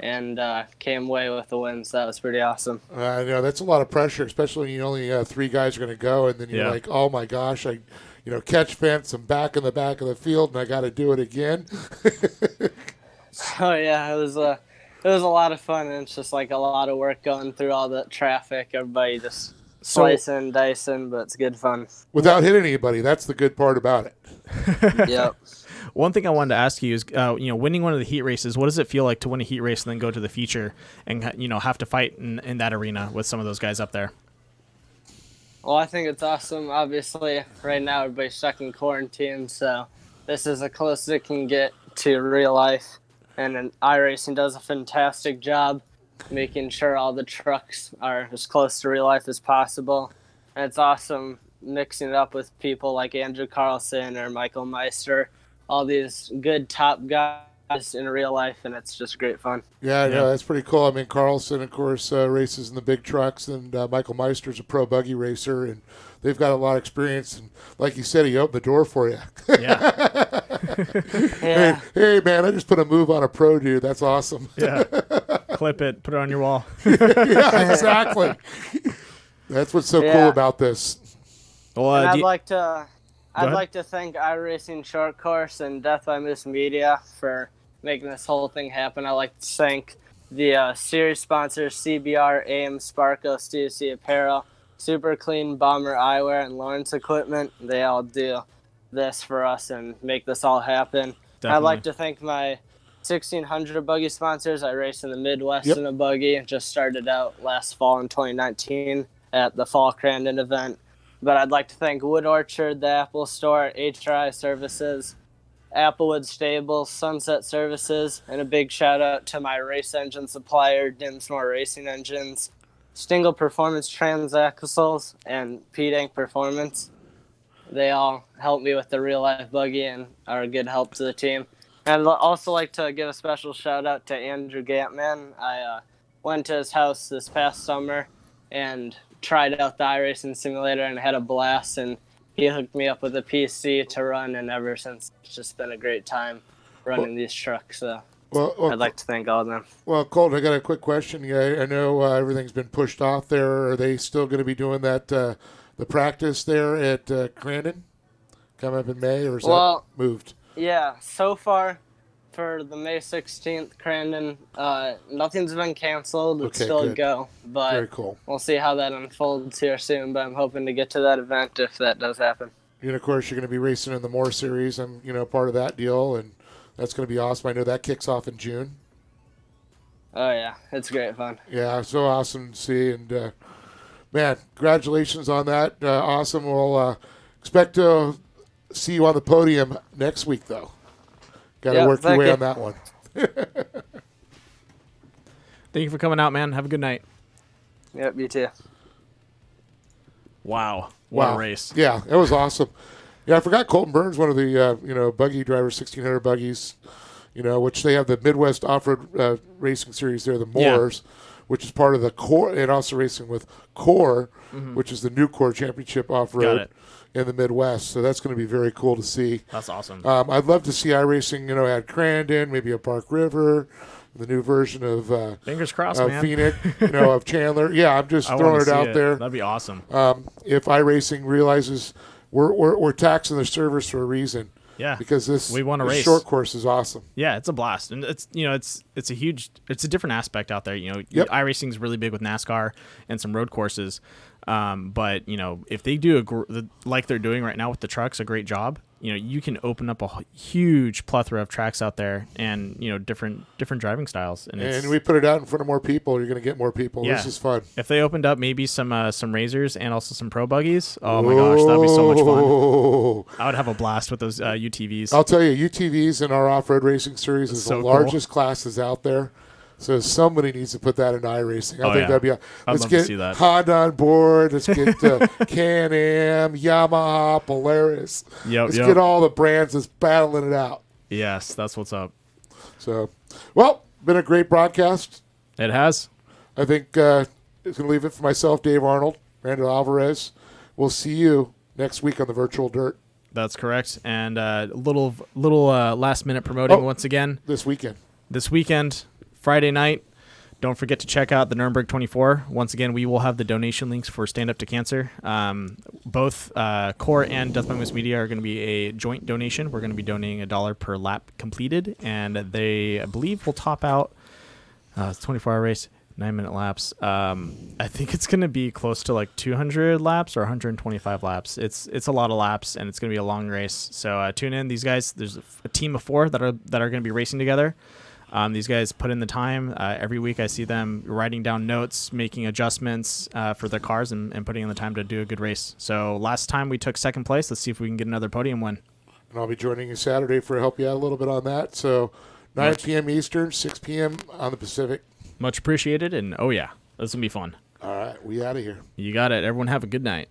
and came away with the win. So that was pretty awesome. I know that's a lot of pressure, especially when you only 3 guys are going to go, and then you're like, oh my gosh, catch fence, I'm back in the back of the field, and I got to do it again. Oh yeah, it was a lot of fun, and it's just like a lot of work going through all the traffic. Everybody just slicing, dicing, but it's good fun. Without hitting anybody, that's the good part about it. Yep. One thing I wanted to ask you is, winning one of the heat races, what does it feel like to win a heat race and then go to the feature and, have to fight in that arena with some of those guys up there? Well, I think it's awesome. Obviously, right now everybody's stuck in quarantine, so this is the closest it can get to real life. And iRacing does a fantastic job making sure all the trucks are as close to real life as possible. And it's awesome mixing it up with people like Andrew Carlson or Michael Meister, all these good top guys in real life, and it's just great fun. Yeah, that's pretty cool. I mean, Carlson, of course, races in the big trucks, and Michael Meister's a pro buggy racer, and they've got a lot of experience. And like you said, he opened the door for you. Yeah. Hey, man, I just put a move on a pro dude. That's awesome. Yeah. Clip it, put it on your wall. Yeah, exactly. That's what's so cool about this. Well, and I'd like to thank iRacing Short Course and Death by Moose Media for making this whole thing happen. I'd like to thank the series sponsors CBR, AM Sparko, CC Apparel, Super Clean, Bomber Eyewear, and Lawrence Equipment. They all do this for us and make this all happen. Definitely. I'd like to thank my 1600 buggy sponsors. I race in the Midwest in a buggy. Just started out last fall in 2019 at the Fall Crandon event. But I'd like to thank Wood Orchard, the Apple Store, HRI Services, Applewood Stables, Sunset Services, and a big shout out to my race engine supplier, Dinsmore Racing Engines, Stingle Performance Transaxles, and Pete Inc. Performance. They all help me with the real life buggy and are a good help to the team. And I'd also like to give a special shout out to Andrew Gantman. I went to his house this past summer and tried out the iRacing simulator and had a blast, and he hooked me up with a PC to run, and ever since it's just been a great time running these trucks. So I'd like to thank all of them. Well, Colton, I got a quick question. I know everything's been pushed off there. Are they still going to be doing that the practice there at Crandon coming up in May, or is that moved? Yeah, so far for the May 16th Crandon, nothing's been canceled. It's still a go, but very cool. We'll see how that unfolds here soon, but I'm hoping to get to that event if that does happen. And, of course, you're going to be racing in the Moore Series. I'm, part of that deal, and that's going to be awesome. I know that kicks off in June. Oh, yeah. It's great fun. Yeah, so awesome to see. And, man, congratulations on that. Awesome. We'll expect to see you on the podium next week, though. Got to work your way on that one. Thank you for coming out, man. Have a good night. Yep, you too. Wow. What a race. Yeah, that was awesome. Yeah, I forgot Colton Burns, one of the, buggy drivers, 1600 buggies, which they have the Midwest Off-Road Racing Series there, the Moors, which is part of the Core, and also racing with Core, which is the new Core Championship Off-Road in the Midwest. So that's going to be very cool to see. That's awesome. I'd love to see iRacing, at Crandon, maybe at Park River, the new version of fingers crossed, man. Phoenix, of Chandler. Yeah, I'm just throwing it out there. That'd be awesome. If iRacing realizes we're taxing the servers for a reason. Yeah, because we want to race. Short course is awesome. Yeah, it's a blast, and it's a different aspect out there. iRacing is really big with NASCAR and some road courses, but if they do like they're doing right now with the trucks, a great job. You can open up a huge plethora of tracks out there, and different driving styles. And we put it out in front of more people. You're going to get more people. Yeah. This is fun. If they opened up maybe some razors and also some pro buggies, oh my gosh, that'd be so much fun. I would have a blast with those UTVs. I'll tell you, UTVs in our off-road racing series is the largest classes out there. So somebody needs to put that in iRacing. I think that'd be. Let's get Honda on board. Let's get Can-Am, Yamaha, Polaris. Let's get all the brands that's battling it out. Yes, that's what's up. So, well, been a great broadcast. It has. I think it's going to leave it for myself, Dave Arnold, Randall Alvarez. We'll see you next week on the Virtual Dirt. That's correct. And a little last minute promoting once again. This weekend. Friday night, don't forget to check out the Nuremberg 24. Once again, we will have the donation links for Stand Up to Cancer. Both Core and Death by Moose Media are going to be a joint donation. We're going to be donating $1 per lap completed, and they, I believe, will top out. It's a 24-hour race, 9-minute laps. I think it's going to be close to like 200 laps or 125 laps. It's a lot of laps, and it's going to be a long race. So tune in. These guys, there's a team of 4 that are going to be racing together. These guys put in the time. Every week I see them writing down notes, making adjustments for their cars, and putting in the time to do a good race. So last time we took 2nd place. Let's see if we can get another podium win. And I'll be joining you Saturday to help you out a little bit on that. So 9 p.m. Eastern, 6 p.m. on the Pacific. Much appreciated, and this will be fun. All right, we out of here. You got it. Everyone have a good night.